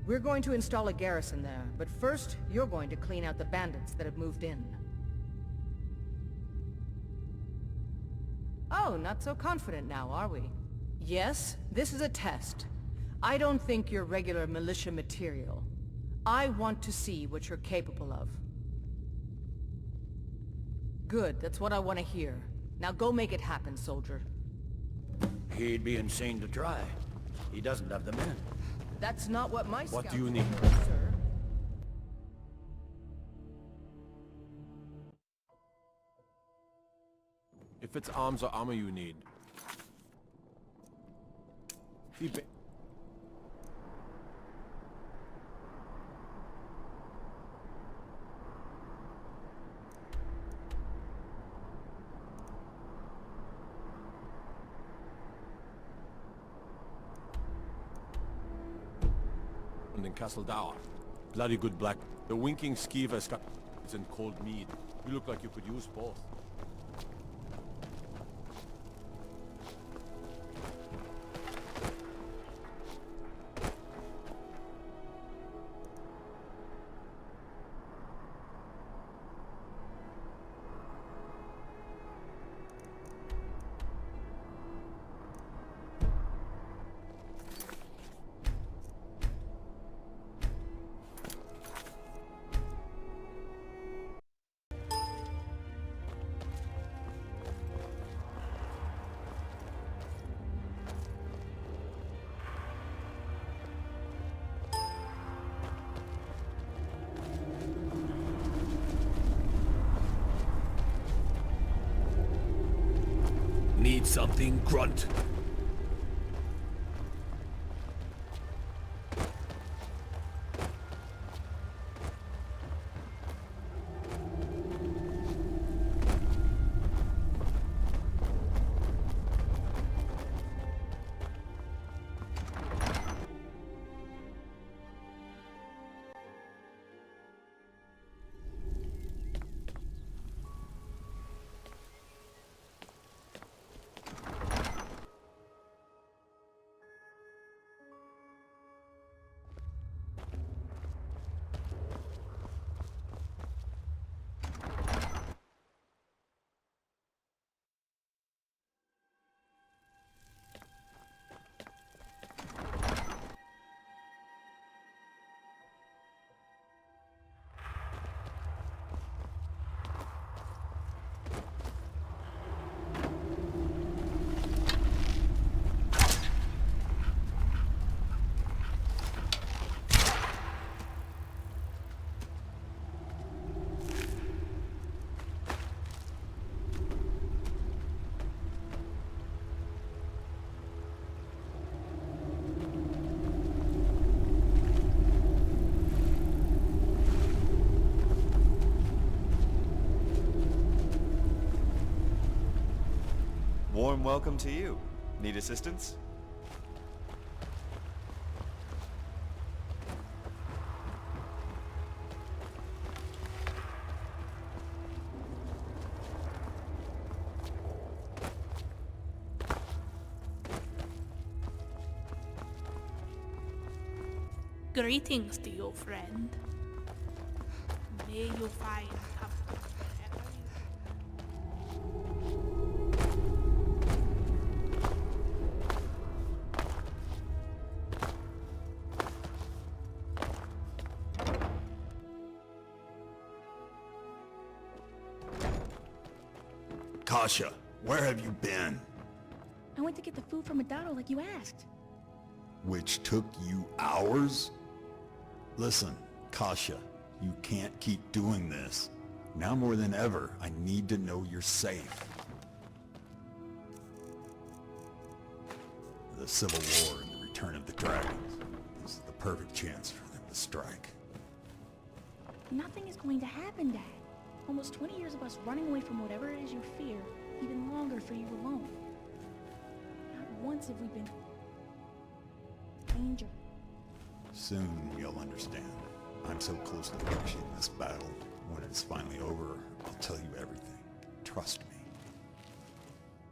We're going to install a garrison there, but first, you're going to clean out the bandits that have moved in. Oh, not so confident now, are we? Yes, this is a test. I don't think you're regular militia material. I want to see what you're capable of. Good, that's what I want to hear. Now go make it happen, soldier. He'd be insane to try. He doesn't have the men. That's not what my What scouts do you need? do, sir. If it's arms or armor you need. In Castle Dower. Bloody good black. The winking skeever's got and cold mead. You look like you could use both. Need something, grunt? Warm welcome to you. Need assistance? Greetings to you, friend. May you find comfort wherever you... Kasha, where have you been? I went to get the food from Adado like you asked. Which took you hours? Listen, Kasha, you can't keep doing this. Now more than ever, I need to know you're safe. The Civil War and the return of the dragons. This is the perfect chance for them to strike. Nothing is going to happen, Dad. Almost 20 years of us running away from whatever it is you fear. Even longer for you alone. Not once have we been... danger. Soon you'll understand. I'm so close to finishing this battle. When it's finally over, I'll tell you everything. Trust me.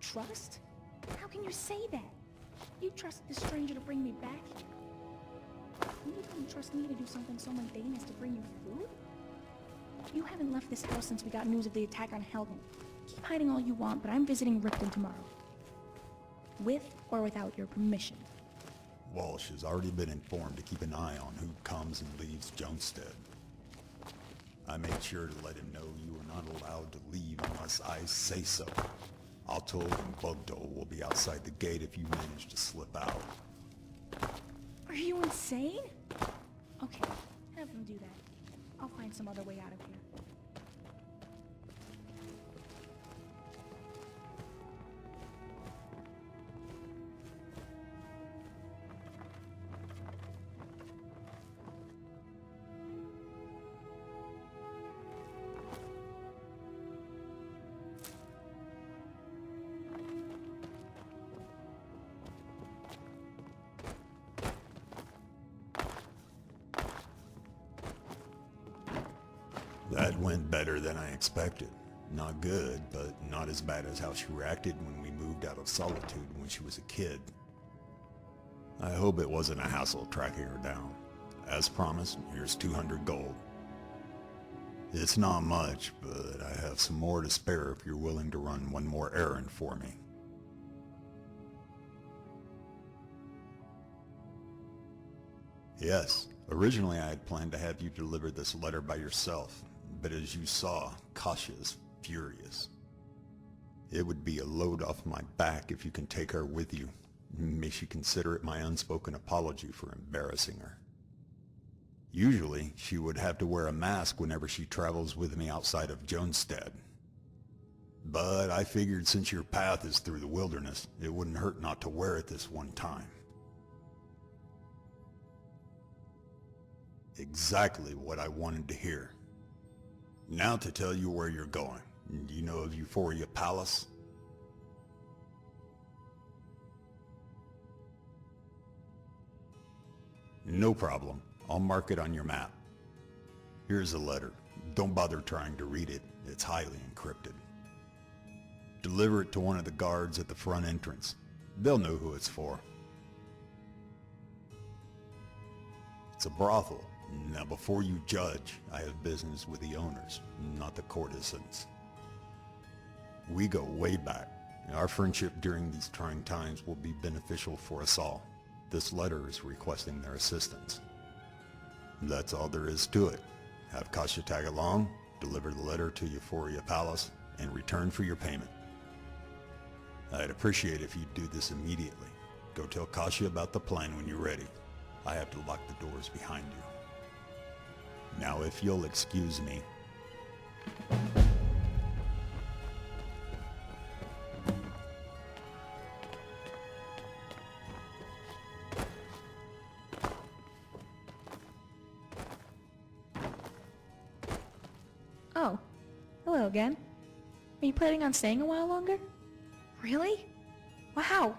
Trust? How can you say that? You trust this stranger to bring me back here? You couldn't trust me to do something so mundane as to bring you food? You haven't left this house since we got news of the attack on Helgen. Keep hiding all you want, but I'm visiting Ripton tomorrow. With or without your permission. Walsh has already been informed to keep an eye on who comes and leaves Jonestead. I made sure to let him know you are not allowed to leave unless I say so. Otto and Bugdol will be outside the gate if you manage to slip out. Are you insane? Okay, have them do that. I'll find some other way out of here. That went better than I expected. Not good, but not as bad as how she reacted when we moved out of Solitude when she was a kid. I hope it wasn't a hassle tracking her down. As promised, here's 200 gold. It's not much, but I have some more to spare if you're willing to run one more errand for me. Yes, originally I had planned to have you deliver this letter by yourself, but as you saw, Kasha is furious. It would be a load off my back if you can take her with you. May she consider it my unspoken apology for embarrassing her. Usually, she would have to wear a mask whenever she travels with me outside of Jonestead. But I figured since your path is through the wilderness, it wouldn't hurt not to wear it this one time. Exactly what I wanted to hear. Now to tell you where you're going. Do you know of Euphoria Palace? No problem. I'll mark it on your map. Here's a letter. Don't bother trying to read it. It's highly encrypted. Deliver it to one of the guards at the front entrance. They'll know who it's for. It's a brothel. Now before you judge, I have business with the owners, not the courtesans. We go way back. Our friendship during these trying times will be beneficial for us all. This letter is requesting their assistance. That's all there is to it. Have Kasha tag along, deliver the letter to Euphoria Palace, and return for your payment. I'd appreciate if you'd do this immediately. Go tell Kasha about the plan when you're ready. I have to lock the doors behind you. Now if you'll excuse me. Oh, hello again. Are you planning on staying a while longer? Really? Wow!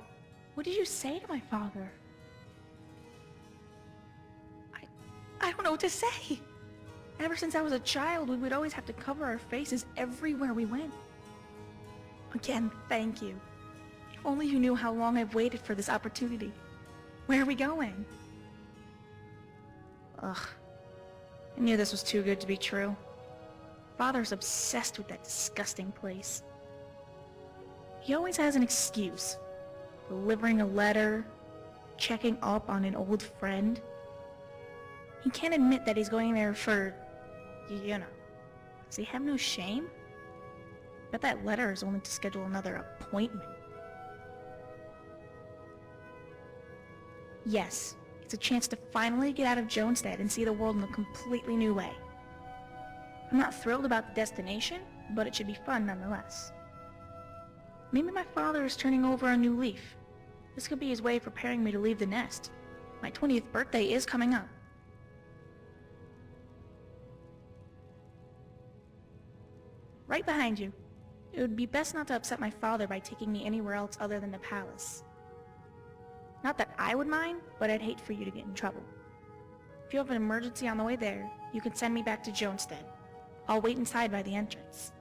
What did you say to my father? I don't know what to say. Ever since I was a child, we would always have to cover our faces everywhere we went. Again, thank you. If only you knew how long I've waited for this opportunity. Where are we going? Ugh. I knew this was too good to be true. Father's obsessed with that disgusting place. He always has an excuse. Delivering a letter, checking up on an old friend. He can't admit that he's going there for, you know. Does he have no shame? Bet that letter is only to schedule another appointment. Yes, it's a chance to finally get out of Jonestead and see the world in a completely new way. I'm not thrilled about the destination, but it should be fun nonetheless. Maybe my father is turning over a new leaf. This could be his way of preparing me to leave the nest. My 20th birthday is coming up. Right behind you. It would be best not to upset my father by taking me anywhere else other than the palace. Not that I would mind, but I'd hate for you to get in trouble. If you have an emergency on the way there, you can send me back to Jonestead. I'll wait inside by the entrance.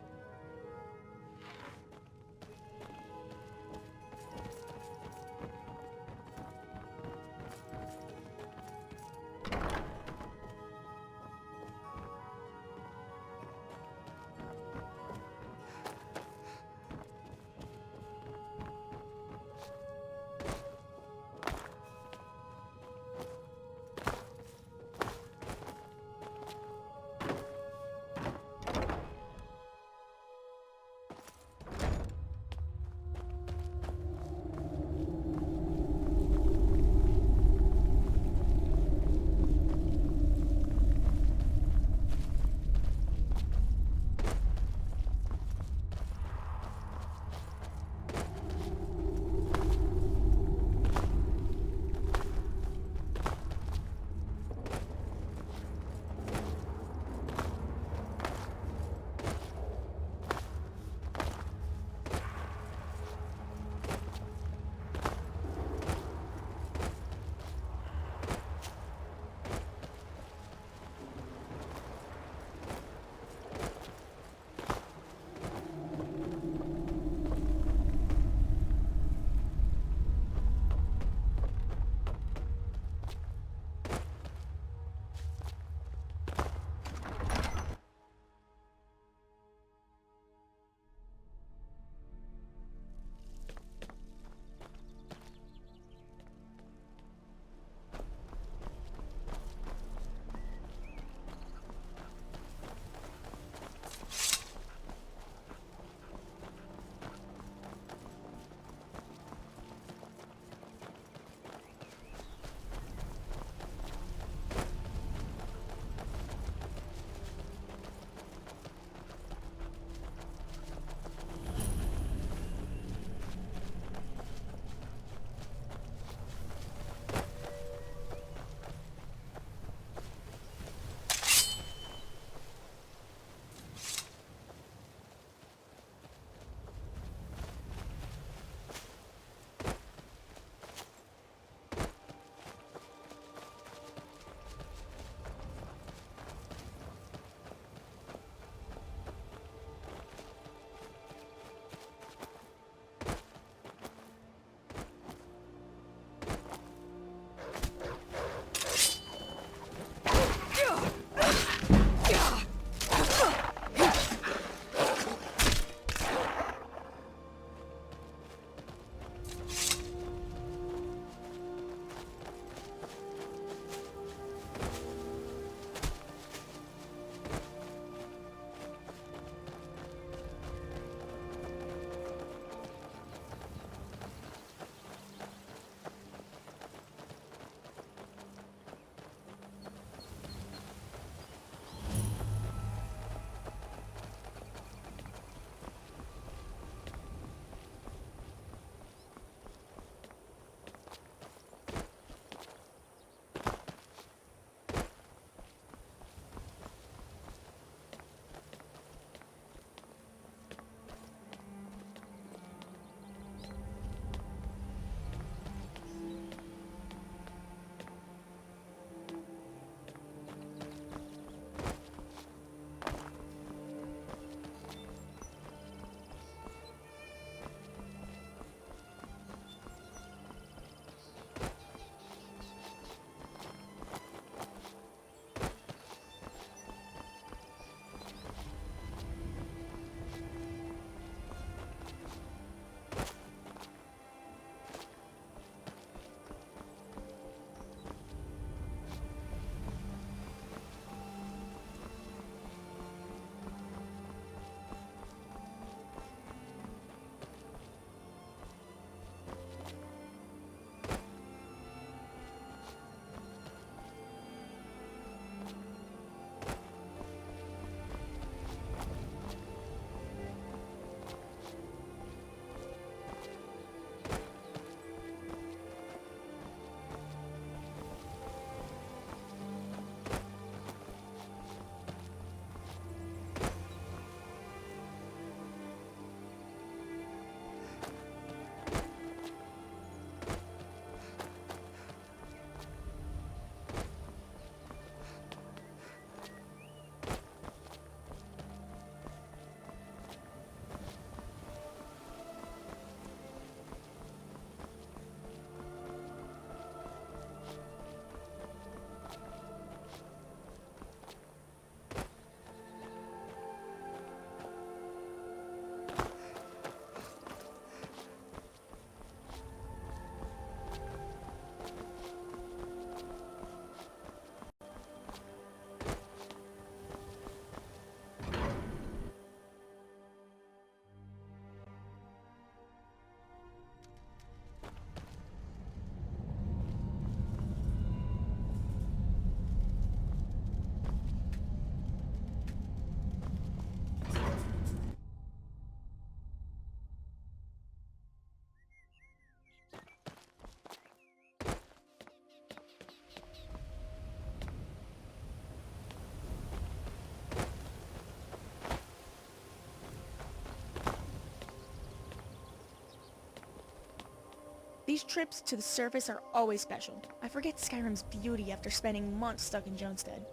These trips to the surface are always special. I forget Skyrim's beauty after spending months stuck in Jonestead.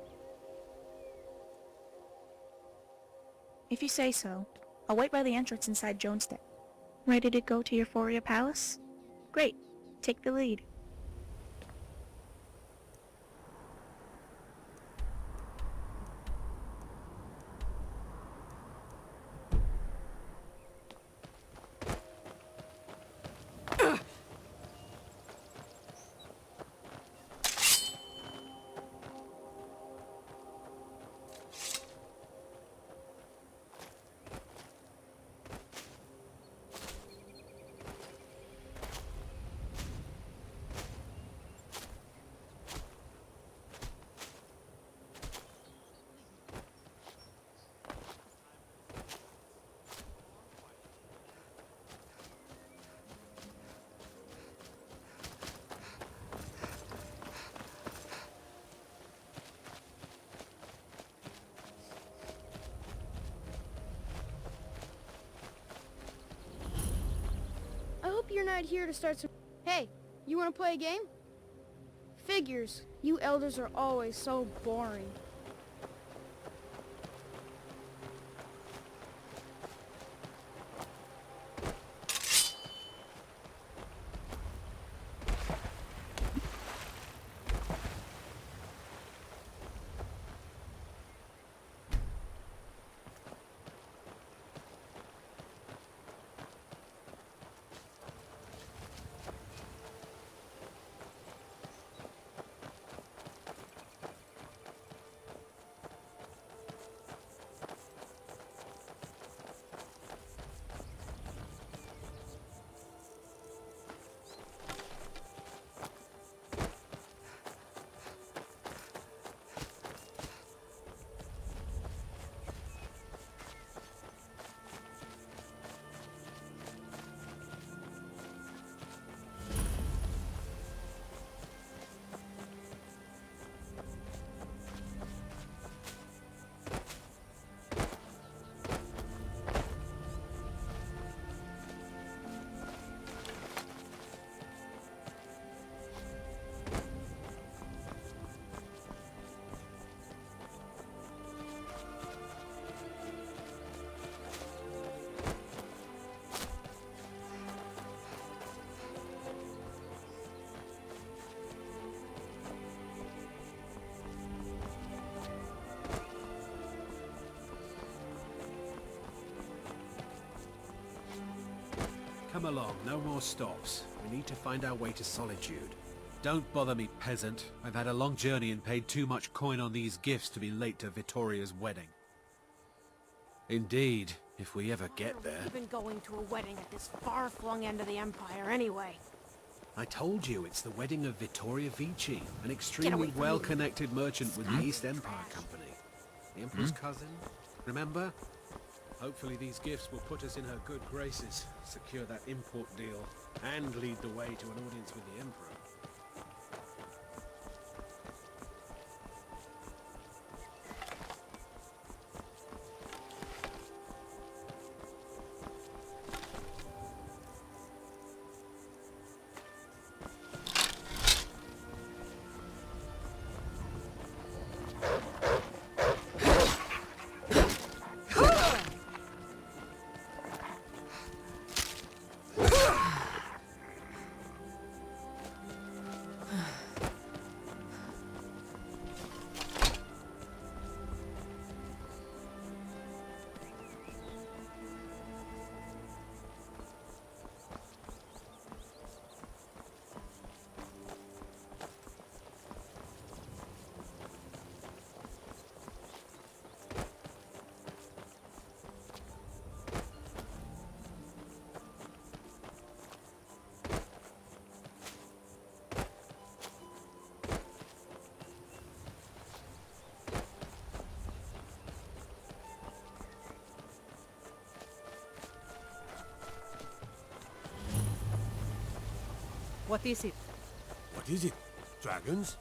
If you say so, I'll wait by the entrance inside Jonestead. Ready to go to Euphoria Palace? Great. Take the lead. I hope you're not here to start some... Hey, you want to play a game? Figures. You elders are always so boring. Come along, no more stops. We need to find our way to Solitude. Don't bother me, peasant. I've had a long journey and paid too much coin on these gifts to be late to Vittoria's wedding. Indeed, if we ever get there. We've been going to a wedding at this far-flung end of the Empire anyway. I told you, it's the wedding of Vittoria Vici, an extremely well-connected merchant with the East Empire Company. The Emperor's cousin, remember? Hopefully these gifts will put us in her good graces, secure that import deal, and lead the way to an audience with the Emperor. What is it? What is it? Dragons?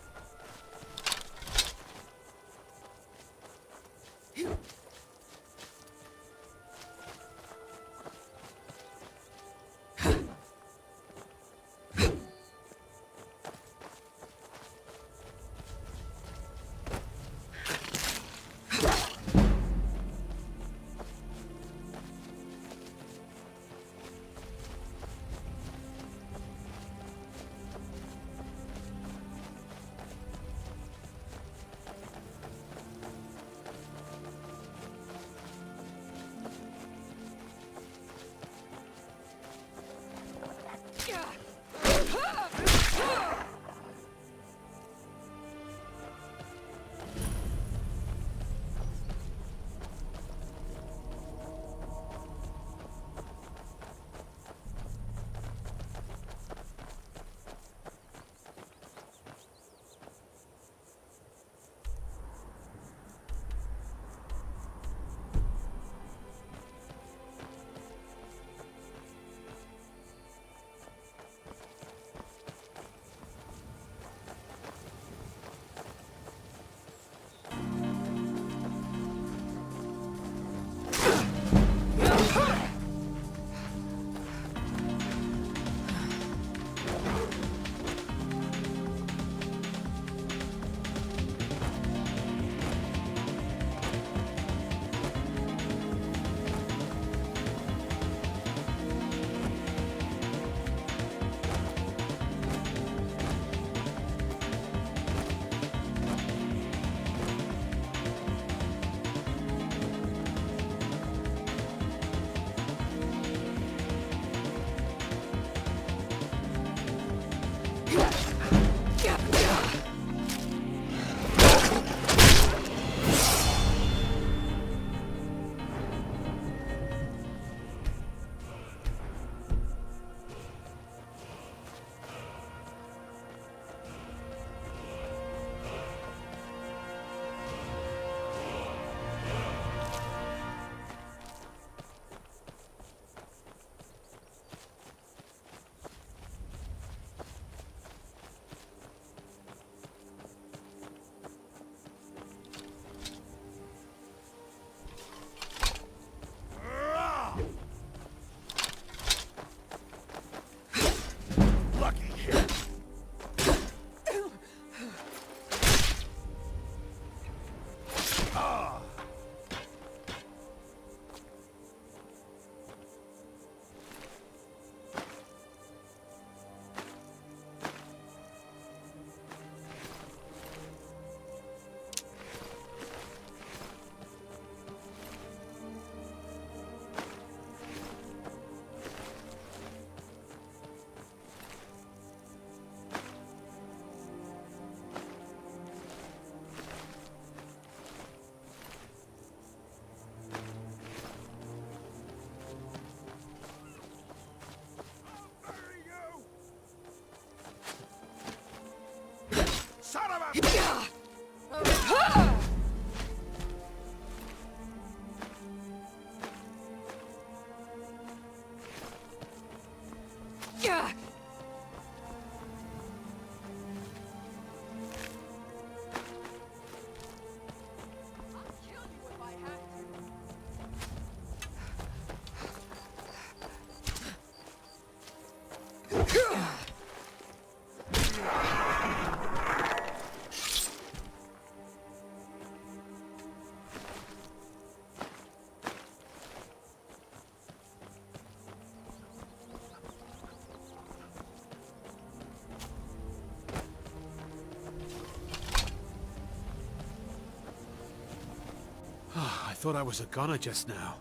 thought I was a goner just now.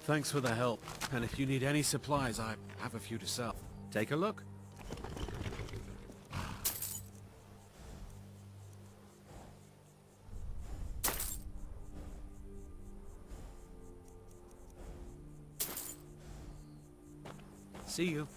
Thanks for the help, and if you need any supplies, I have a few to sell. Take a look. See you.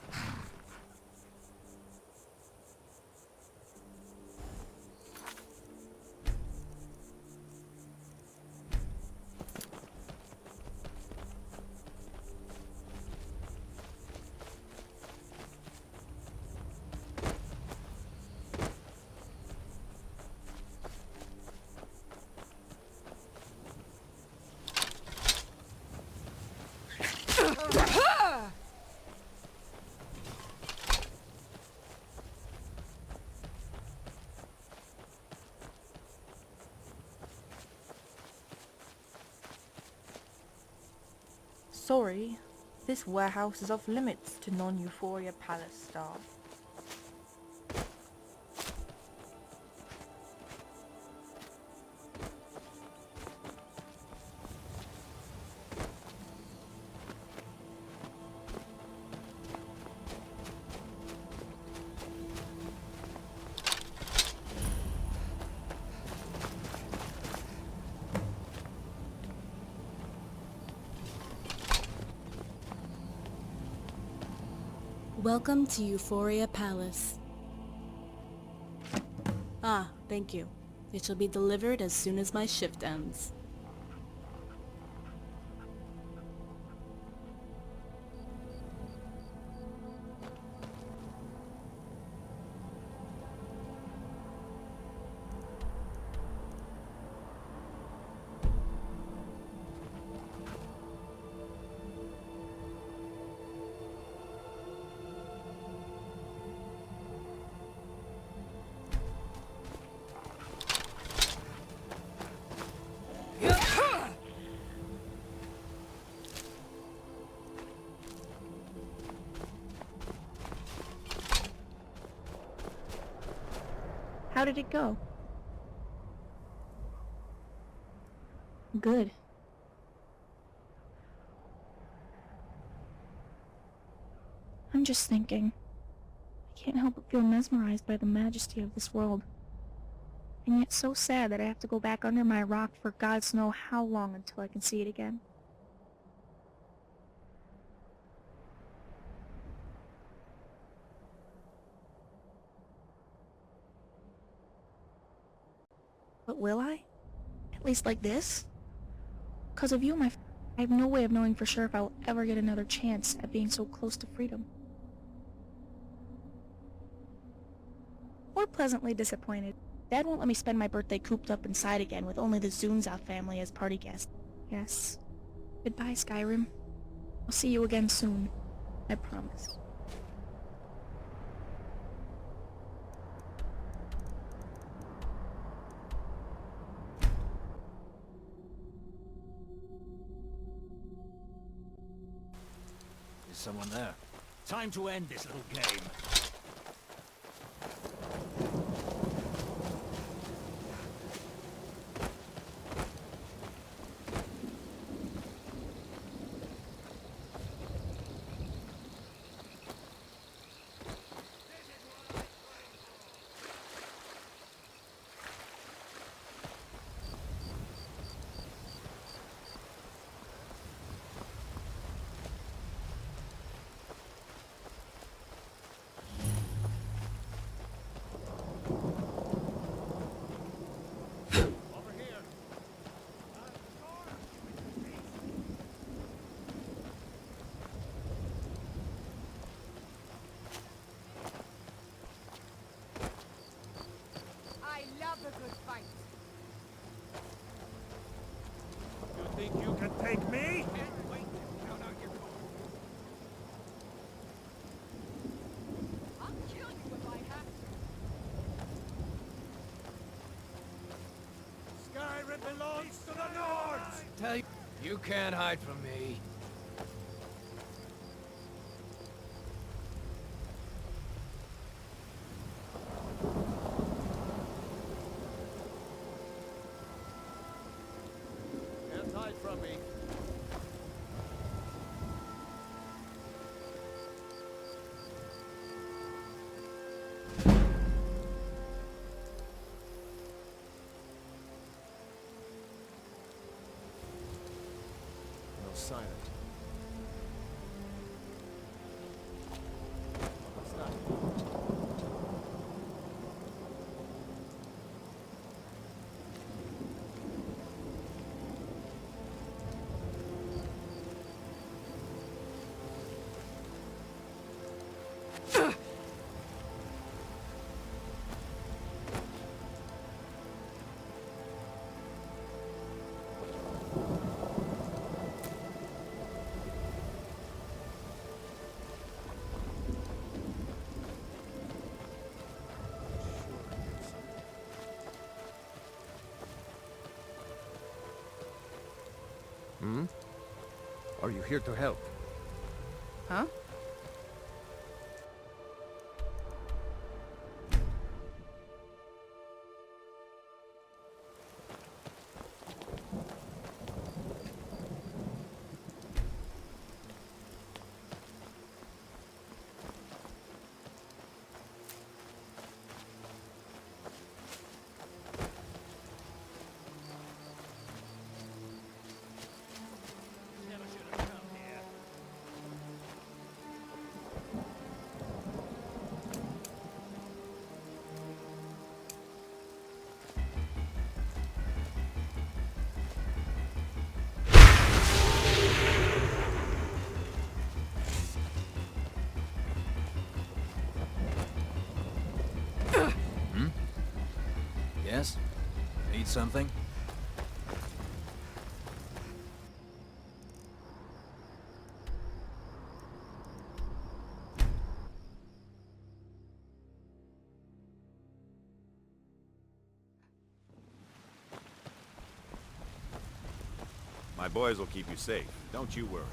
Sorry, this warehouse is off limits to non-Euphoria Palace staff. Welcome to Euphoria Palace. Ah, thank you. It shall be delivered as soon as my shift ends. How did it go? Good. I'm just thinking. I can't help but feel mesmerized by the majesty of this world. And yet so sad that I have to go back under my rock for gods know how long until I can see it again. But will I? At least like this? Because of you, I have no way of knowing for sure if I will ever get another chance at being so close to freedom. Or pleasantly disappointed. Dad won't let me spend my birthday cooped up inside again with only the Zunzao family as party guests. Yes. Goodbye, Skyrim. I'll see you again soon. I promise. Is someone there? Time to end this little game. Think you can take me? I'll kill you if I have to. Skyrim belongs to the Nords! Tell you, you can't hide from me. Can't hide silent. Hmm? Are you here to help? Huh? Yes? Need something? My boys will keep you safe. Don't you worry.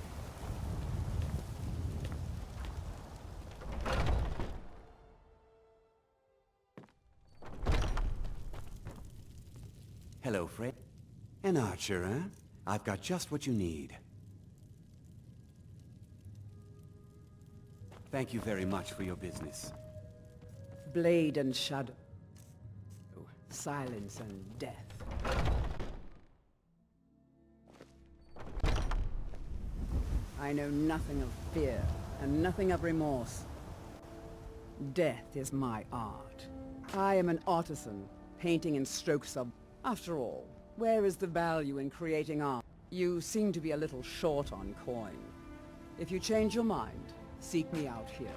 Hello, Fred. An archer, huh? I've got just what you need. Thank you very much for your business. Blade and shadow. Silence and death. I know nothing of fear, and nothing of remorse. Death is my art. I am an artisan, painting in strokes of... After all, where is the value in creating art? You seem to be a little short on coin. If you change your mind, seek me out here.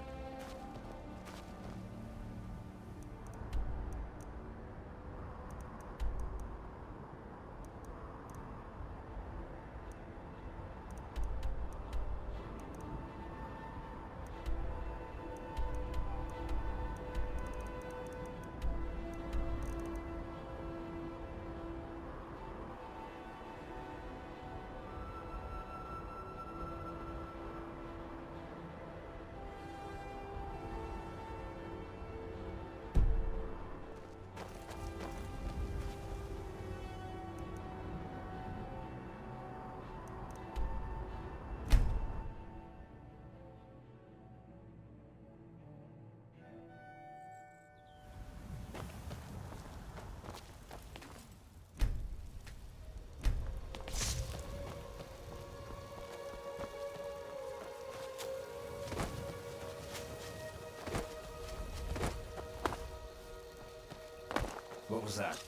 What was that?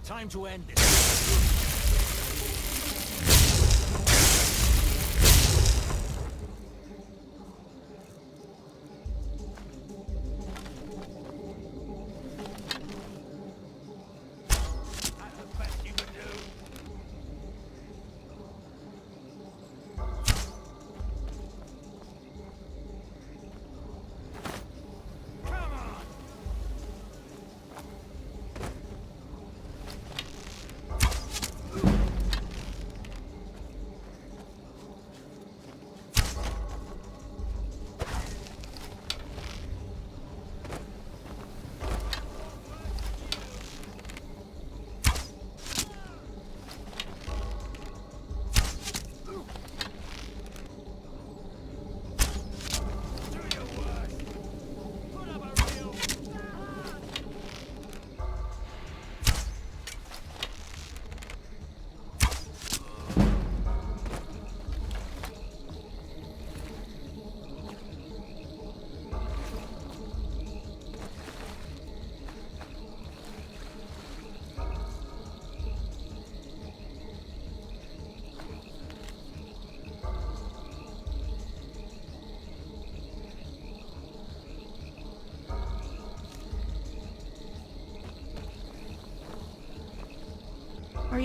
Time to end this.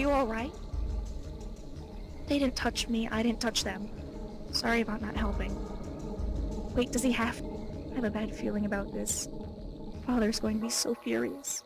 you alright? They didn't touch me, I didn't touch them. Sorry about not helping. Wait, does he have... I have a bad feeling about this. Father's going to be so furious.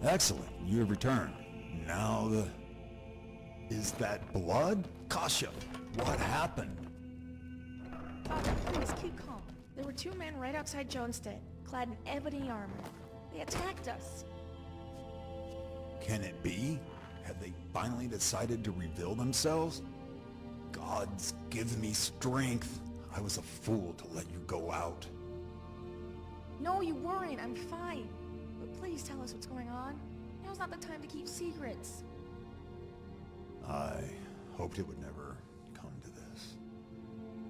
Excellent, you have returned. Now the... Is that blood? Kasha, what happened? Father, please keep calm. There were 2 men right outside Jonestead, clad in ebony armor. They attacked us. Can it be? Have they finally decided to reveal themselves? Gods, give me strength. I was a fool to let you go out. No, you weren't. I'm fine. But please tell us what's going on. Now's not the time to keep secrets. I hoped it would never come to this.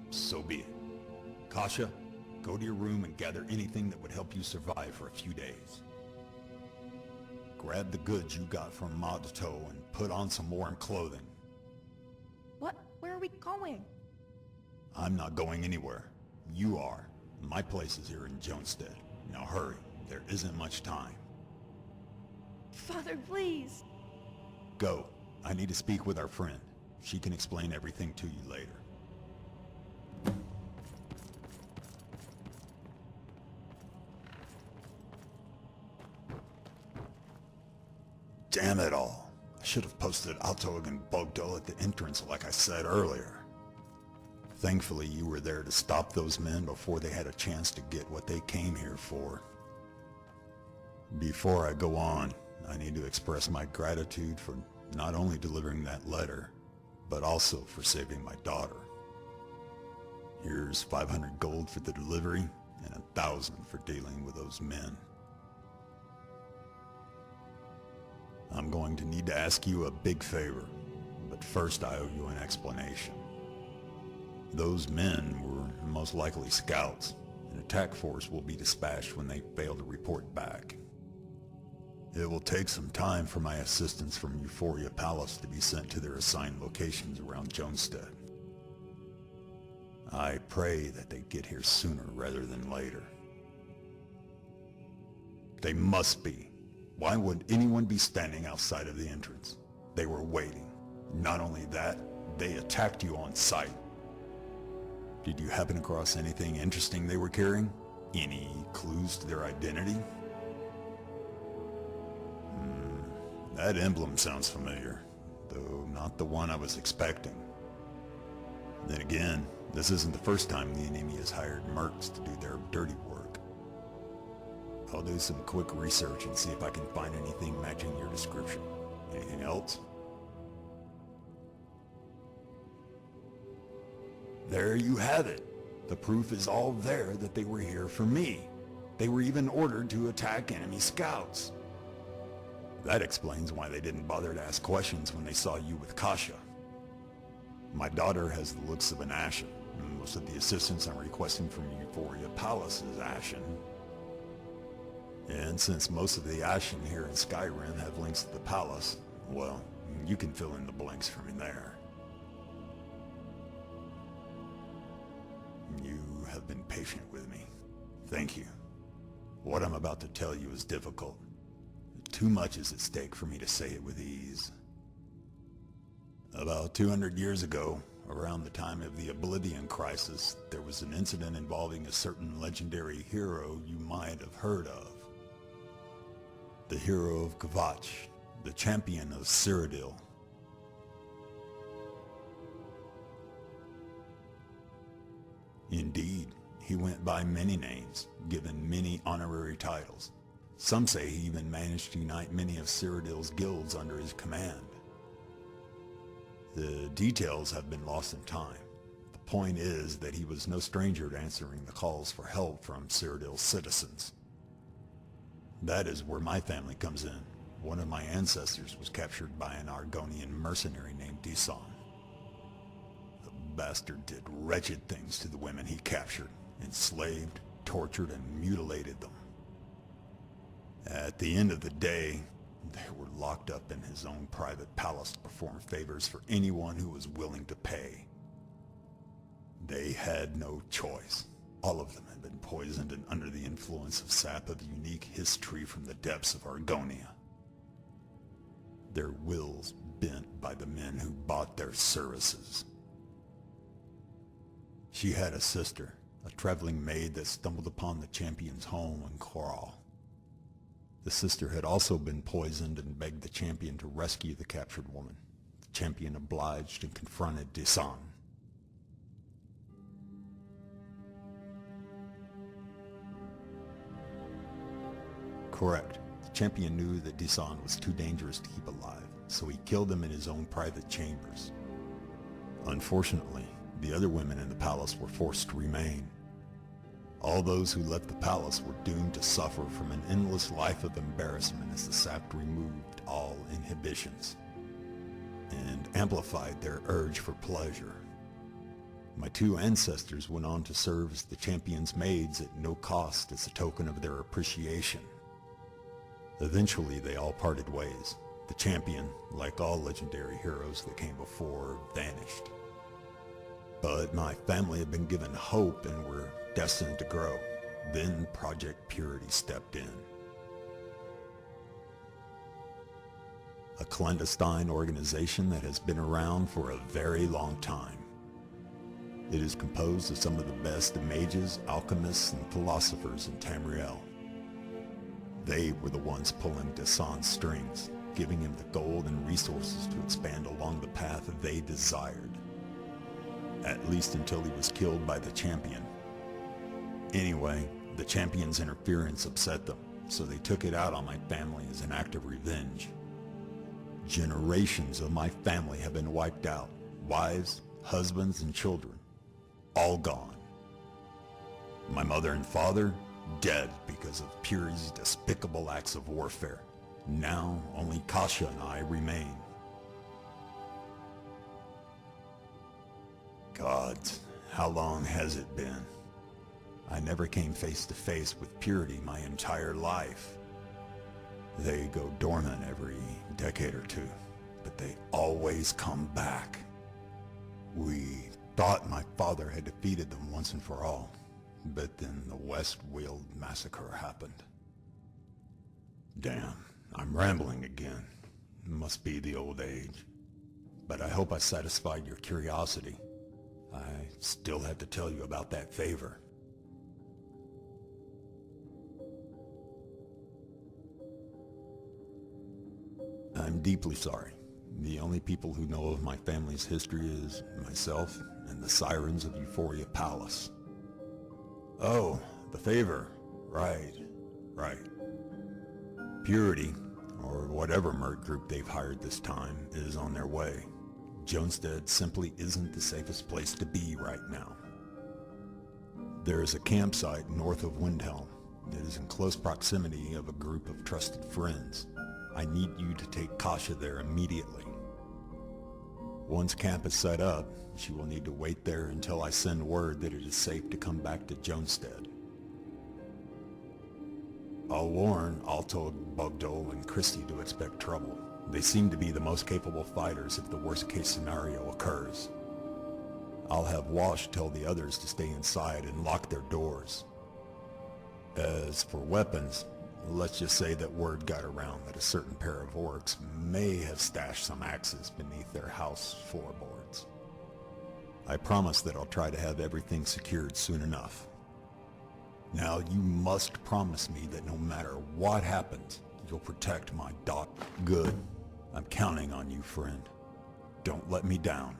So be it. Kasha, go to your room and gather anything that would help you survive for a few days. Grab the goods you got from Madto and put on some warm clothing. What? Where are we going? I'm not going anywhere. You are. My place is here in Jonestead. Now hurry. There isn't much time. Father, please. Go. I need to speak with our friend. She can explain everything to you later. Damn it all. I should have posted Altog and Bogdo at the entrance like I said earlier. Thankfully, you were there to stop those men before they had a chance to get what they came here for. Before I go on, I need to express my gratitude for not only delivering that letter, but also for saving my daughter. Here's 500 gold for the delivery, and 1,000 for dealing with those men. I'm going to need to ask you a big favor, but first I owe you an explanation. Those men were most likely scouts. An attack force will be dispatched when they fail to report back. It will take some time for my assistants from Euphoria Palace to be sent to their assigned locations around Jonestead. I pray that they get here sooner rather than later. They must be. Why would anyone be standing outside of the entrance? They were waiting. Not only that, they attacked you on sight. Did you happen across anything interesting they were carrying? Any clues to their identity? That emblem sounds familiar, though not the one I was expecting. Then again, this isn't the first time the enemy has hired mercs to do their dirty work. I'll do some quick research and see if I can find anything matching your description. Anything else? There you have it. The proof is all there that they were here for me. They were even ordered to attack enemy scouts. That explains why they didn't bother to ask questions when they saw you with Kasha. My daughter has the looks of an Ashen. Most of the assistance I'm requesting from Euphoria Palace is Ashen. And since most of the Ashen here in Skyrim have links to the palace, well, you can fill in the blanks for me there. You have been patient with me. Thank you. What I'm about to tell you is difficult. Too much is at stake for me to say it with ease. About 200 years ago, around the time of the Oblivion Crisis, there was an incident involving a certain legendary hero you might have heard of. The hero of Kvatch, the champion of Cyrodiil. Indeed, he went by many names, given many honorary titles. Some say he even managed to unite many of Cyrodiil's guilds under his command. The details have been lost in time. The point is that he was no stranger to answering the calls for help from Cyrodiil's citizens. That is where my family comes in. One of my ancestors was captured by an Argonian mercenary named Disan. The bastard did wretched things to the women he captured, enslaved, tortured, and mutilated them. At the end of the day, they were locked up in his own private palace to perform favors for anyone who was willing to pay. They had no choice. All of them had been poisoned and under the influence of sap of unique history from the depths of Argonia. Their wills bent by the men who bought their services. She had a sister, a traveling maid that stumbled upon the champion's home in Coral. The sister had also been poisoned and begged the champion to rescue the captured woman. The champion obliged and confronted Disan. Correct. The champion knew that Disan was too dangerous to keep alive, so he killed him in his own private chambers. Unfortunately, the other women in the palace were forced to remain. All those who left the palace were doomed to suffer from an endless life of embarrassment as the sap removed all inhibitions and amplified their urge for pleasure. My two ancestors went on to serve as the champion's maids at no cost as a token of their appreciation. Eventually, they all parted ways. The champion, like all legendary heroes that came before, vanished. But my family had been given hope and were destined to grow. Then Project Purity stepped in. A clandestine organization that has been around for a very long time. It is composed of some of the best mages, alchemists, and philosophers in Tamriel. They were the ones pulling Disan's strings, giving him the gold and resources to expand along the path they desired. At least until he was killed by the champion. Anyway, the champion's interference upset them, so they took it out on my family as an act of revenge. Generations of my family have been wiped out. Wives, husbands, and children. All gone. My mother and father, dead because of Purity's despicable acts of warfare. Now, only Kasha and I remain. God, how long has it been? I never came face to face with Purity my entire life. They go dormant every decade or two, but they always come back. We thought my father had defeated them once and for all, but then the Westweald massacre happened. Damn, I'm rambling again. Must be the old age. But I hope I satisfied your curiosity. I still have to tell you about that favor. I'm deeply sorry. The only people who know of my family's history is myself and the sirens of Euphoria Palace. Oh, the favor. Right. Purity, or whatever merc group they've hired this time, is on their way. Jonestead simply isn't the safest place to be right now. There is a campsite north of Windhelm that is in close proximity of a group of trusted friends. I need you to take Kasha there immediately. Once camp is set up, she will need to wait there until I send word that it is safe to come back to Jonestead. I'll warn Alto, Bogdol, and Christie to expect trouble. They seem to be the most capable fighters if the worst case scenario occurs. I'll have Wash tell the others to stay inside and lock their doors. As for weapons, let's just say that word got around that a certain pair of orcs may have stashed some axes beneath their house floorboards. I promise that I'll try to have everything secured soon enough. Now you must promise me that no matter what happens, you'll protect my daughter. Good. I'm counting on you, friend. Don't let me down.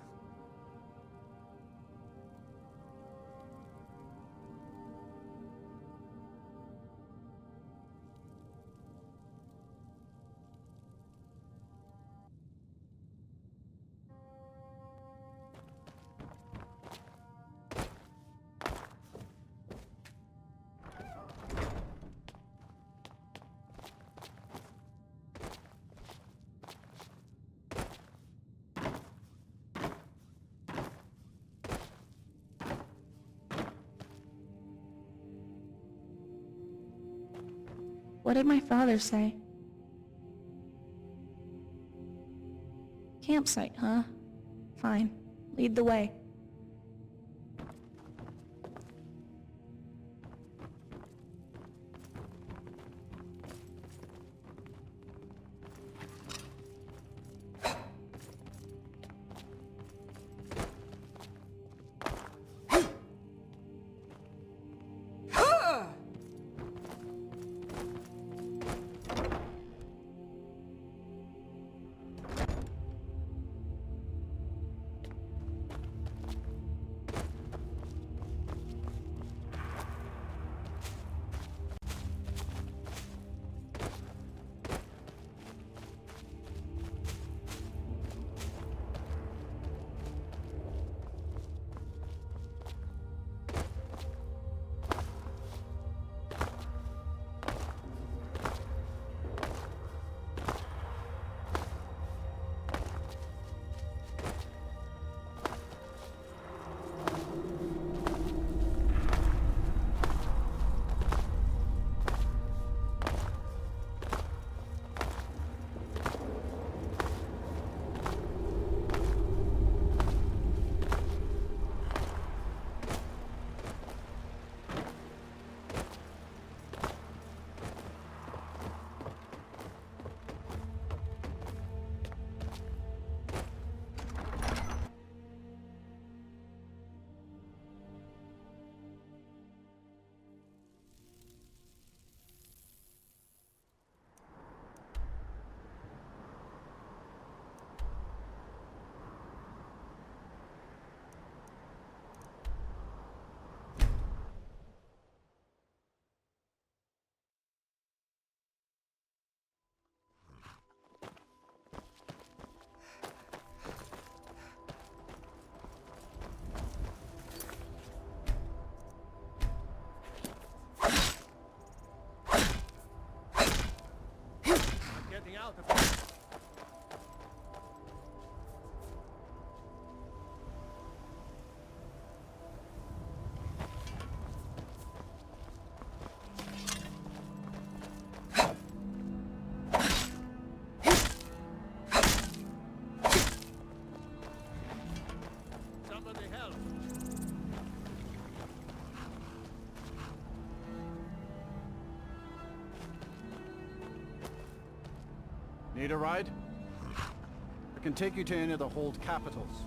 What did my father say? Campsite, huh? Fine. Lead the way. Out of somebody help. Need a ride? I can take you to any of the hold capitals.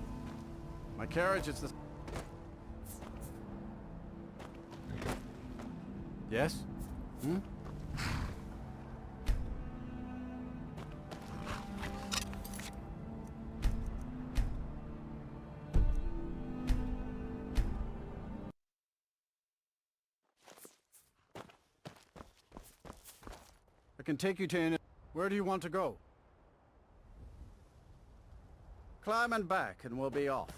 My carriage is the... Yes? Hmm? I can take you to any... Where do you want to go? Climb and back, and we'll be off.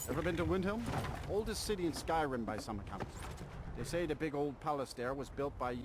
Ever been to Windhelm? Oldest city in Skyrim by some accounts. They say the big old palace there was built by...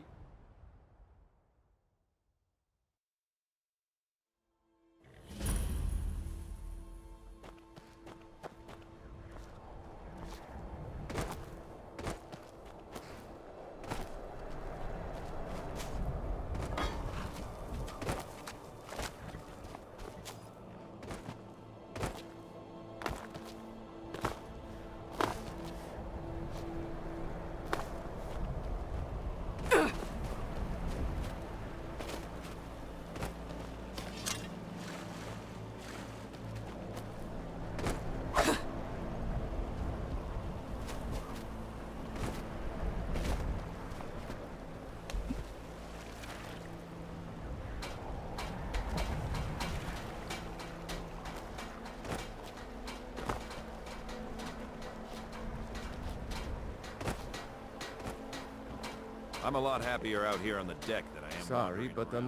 I'm a lot happier out here on the deck than I am. Sorry, but the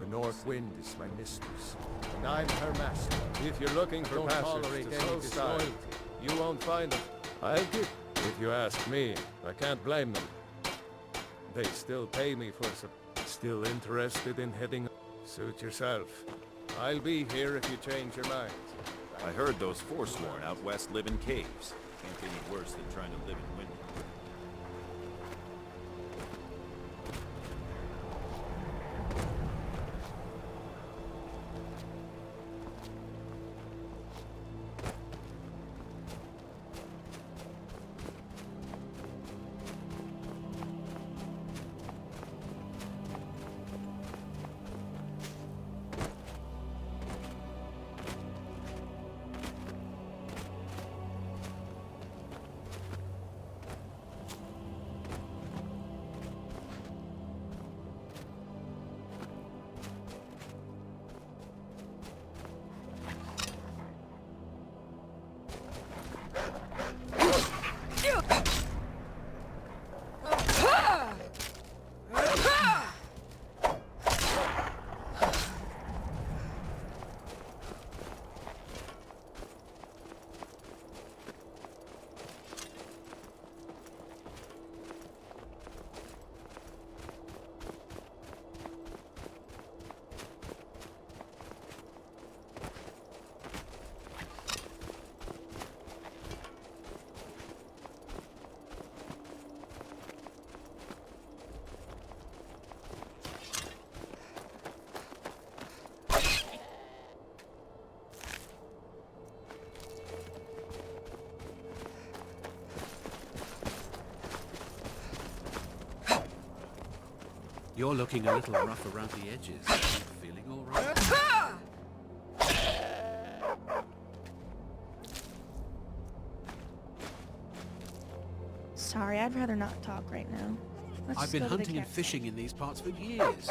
North Wind is my mistress, and I'm her master. If you're looking for passage to soul disloyalty, you won't find them. I'll give. If you ask me, I can't blame them. They still pay me for some. Still interested in heading? Suit yourself. I'll be here if you change your mind. I heard those Forsworn out west live in caves. Can't be any worse than trying to live in Wind. You're looking a little rough around the edges. Are you feeling all right? Sorry, I'd rather not talk right now. Let's I've just been go to the hunting and campsite. fishing in these parts for years.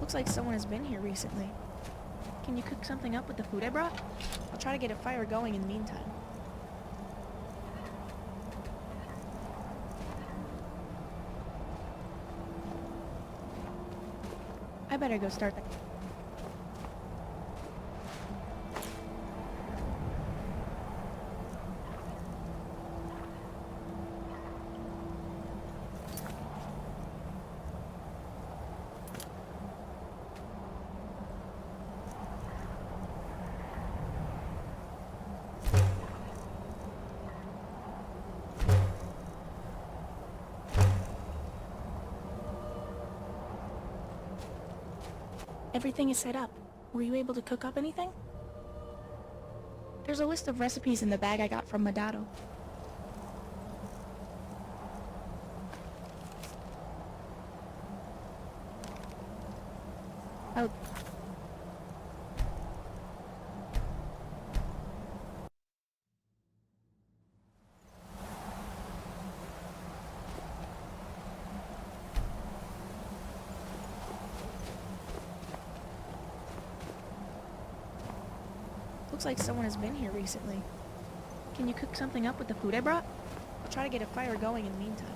Looks like someone has been here recently. Can you cook something up with the food I brought? I'll try to get a fire going in the meantime. I better go start the... Everything is set up. Were you able to cook up anything? There's a list of recipes in the bag I got from Madado. Oh. Looks like someone has been here recently. Can you cook something up with the food I brought? I'll try to get a fire going in the meantime.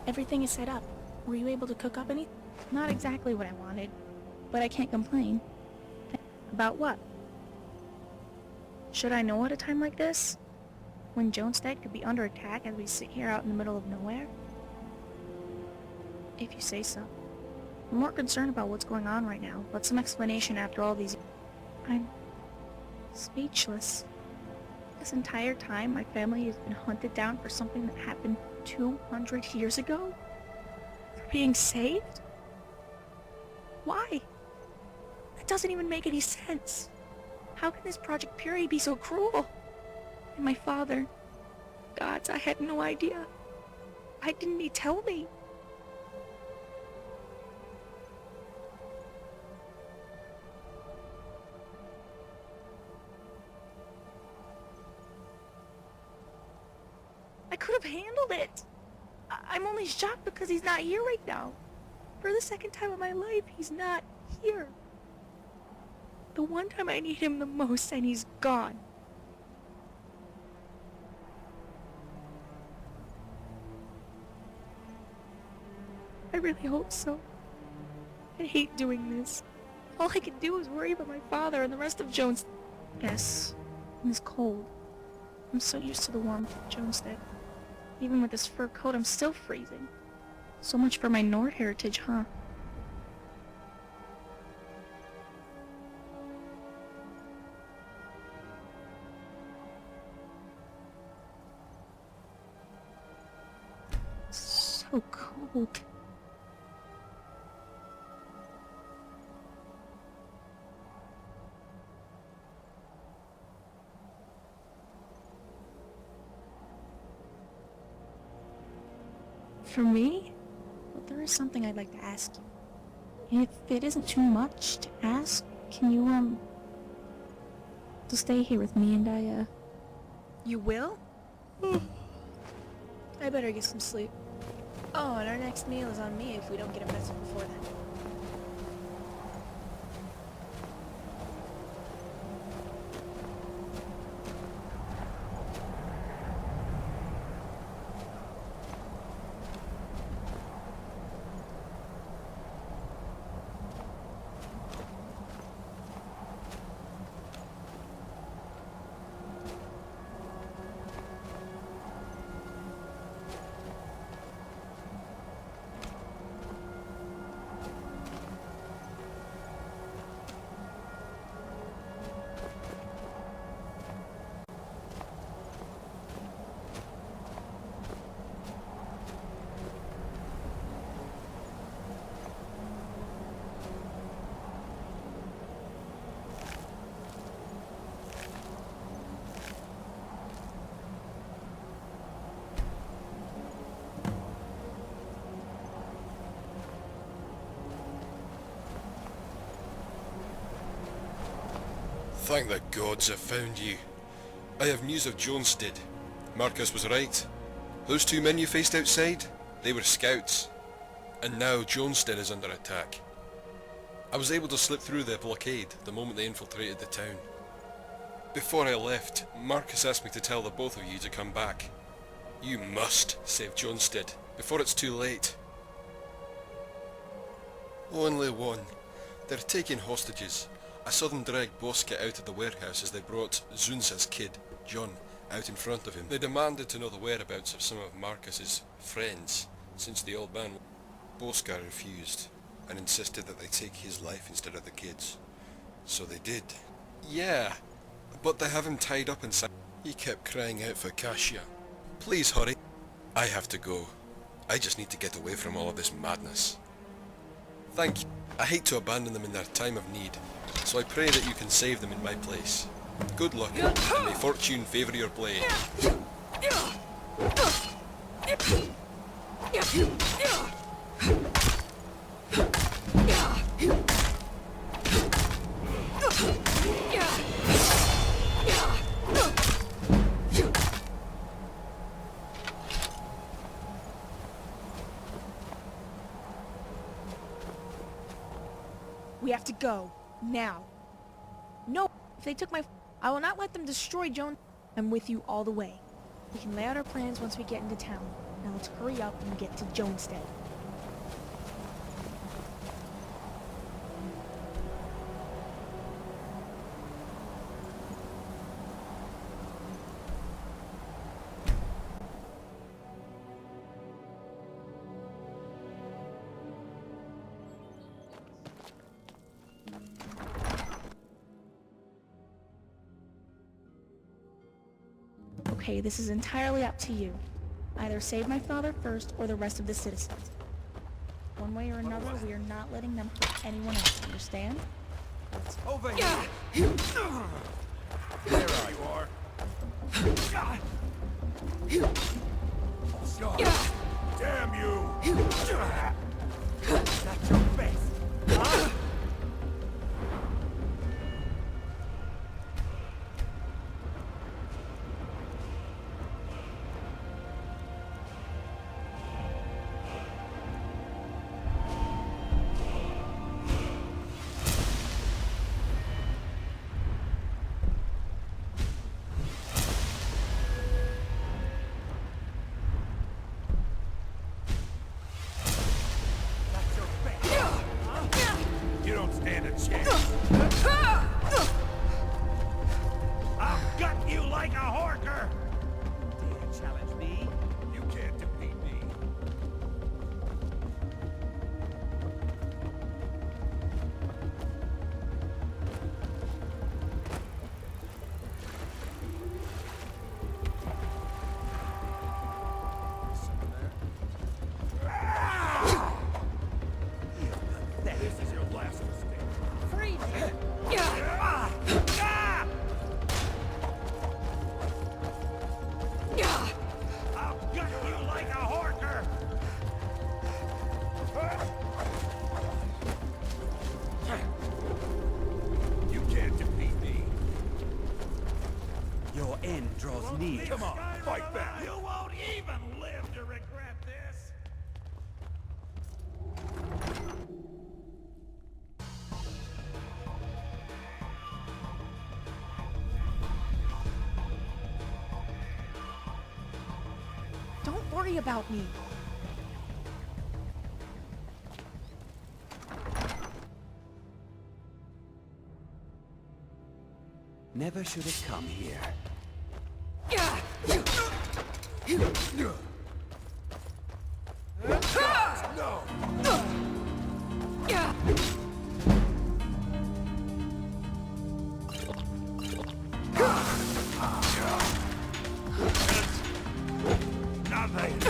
Everything is set up. Were you able to cook up any? Not exactly what I wanted, but I can't complain. About what? Should I know at a time like this? When Jonestead could be under attack as we sit here out in the middle of nowhere? If you say so. I'm more concerned about what's going on right now, but some explanation after all these... I'm... speechless. This entire time, my family has been hunted down for something that happened 200 years ago? For being saved? Why? That doesn't even make any sense. How can this Project Purity be so cruel? And my father... Gods, I had no idea. Why didn't he tell me? I could have handled it. I'm only shocked because he's not here right now. For the second time in my life, he's not here. The one time I need him the most, and he's gone. I really hope so. I hate doing this. All I can do is worry about my father and the rest of Jones. Yes, it is cold. I'm so used to the warmth of Jonestead. Even with this fur coat, I'm still freezing. So much for my Nord heritage, huh? So cold. For me? Well, there is something I'd like to ask you. If it isn't too much to ask, can you, to stay here with me and I, You will? I better get some sleep. Oh, and our next meal is on me if we don't get a message before then. Thank the gods I found you. I have news of Jonestead. Marcus was right. Those two men you faced outside, they were scouts. And now Jonestead is under attack. I was able to slip through the blockade the moment they infiltrated the town. Before I left, Marcus asked me to tell the both of you to come back. You must save Jonestead before it's too late. Only one. They're taking hostages. I saw them drag Bosca out of the warehouse as they brought Zunza's kid, John, out in front of him. They demanded to know the whereabouts of some of Marcus's friends, since the old man... Bosca refused, and insisted that they take his life instead of the kid's. So they did. Yeah, but they have him tied up inside... He kept crying out for Kasia. Please hurry. I have to go. I just need to get away from all of this madness. Thank you. I hate to abandon them in their time of need, so I pray that you can save them in my place. Good luck, and may fortune favour your blade. We have to go. Now. No, if they took my... I will not let them destroy Joan. I'm with you all the way. We can lay out our plans once we get into town. Now let's hurry up and get to Jonestead. Okay, this is entirely up to you. Either save my father first or the rest of the citizens. One way or another, we are not letting them hurt anyone else, understand? Over here! There you are. Damn you! That's your face! Huh? You don't stand a chance. I'll gut you like a horker! Dare challenge me? You can't defeat me. This is your last mistake. Free me! I'll gut you like a horker! You can't defeat me. Your end draws near. Come on, fight back. You won't even live to regret this. Don't worry about me. Never should have come here. Nothing.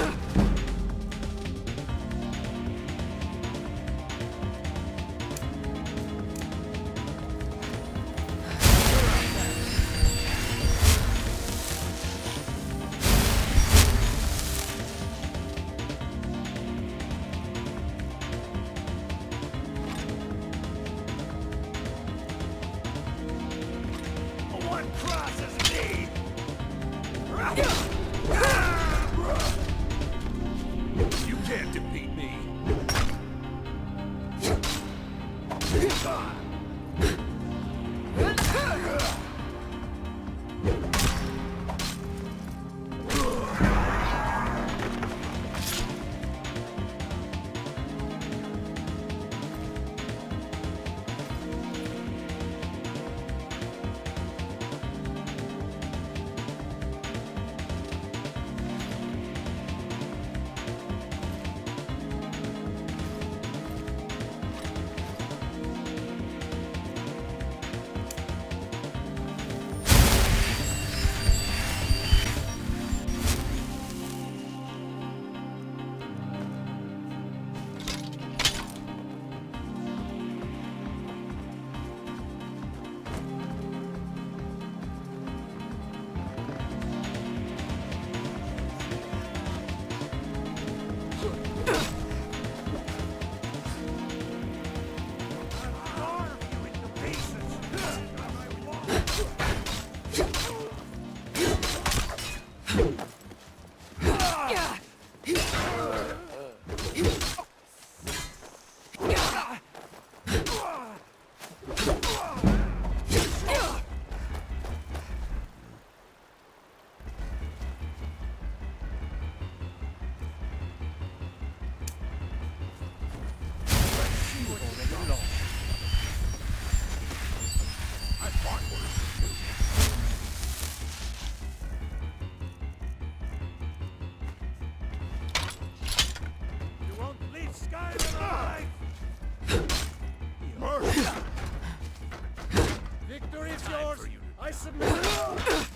Victory is yours! I submit!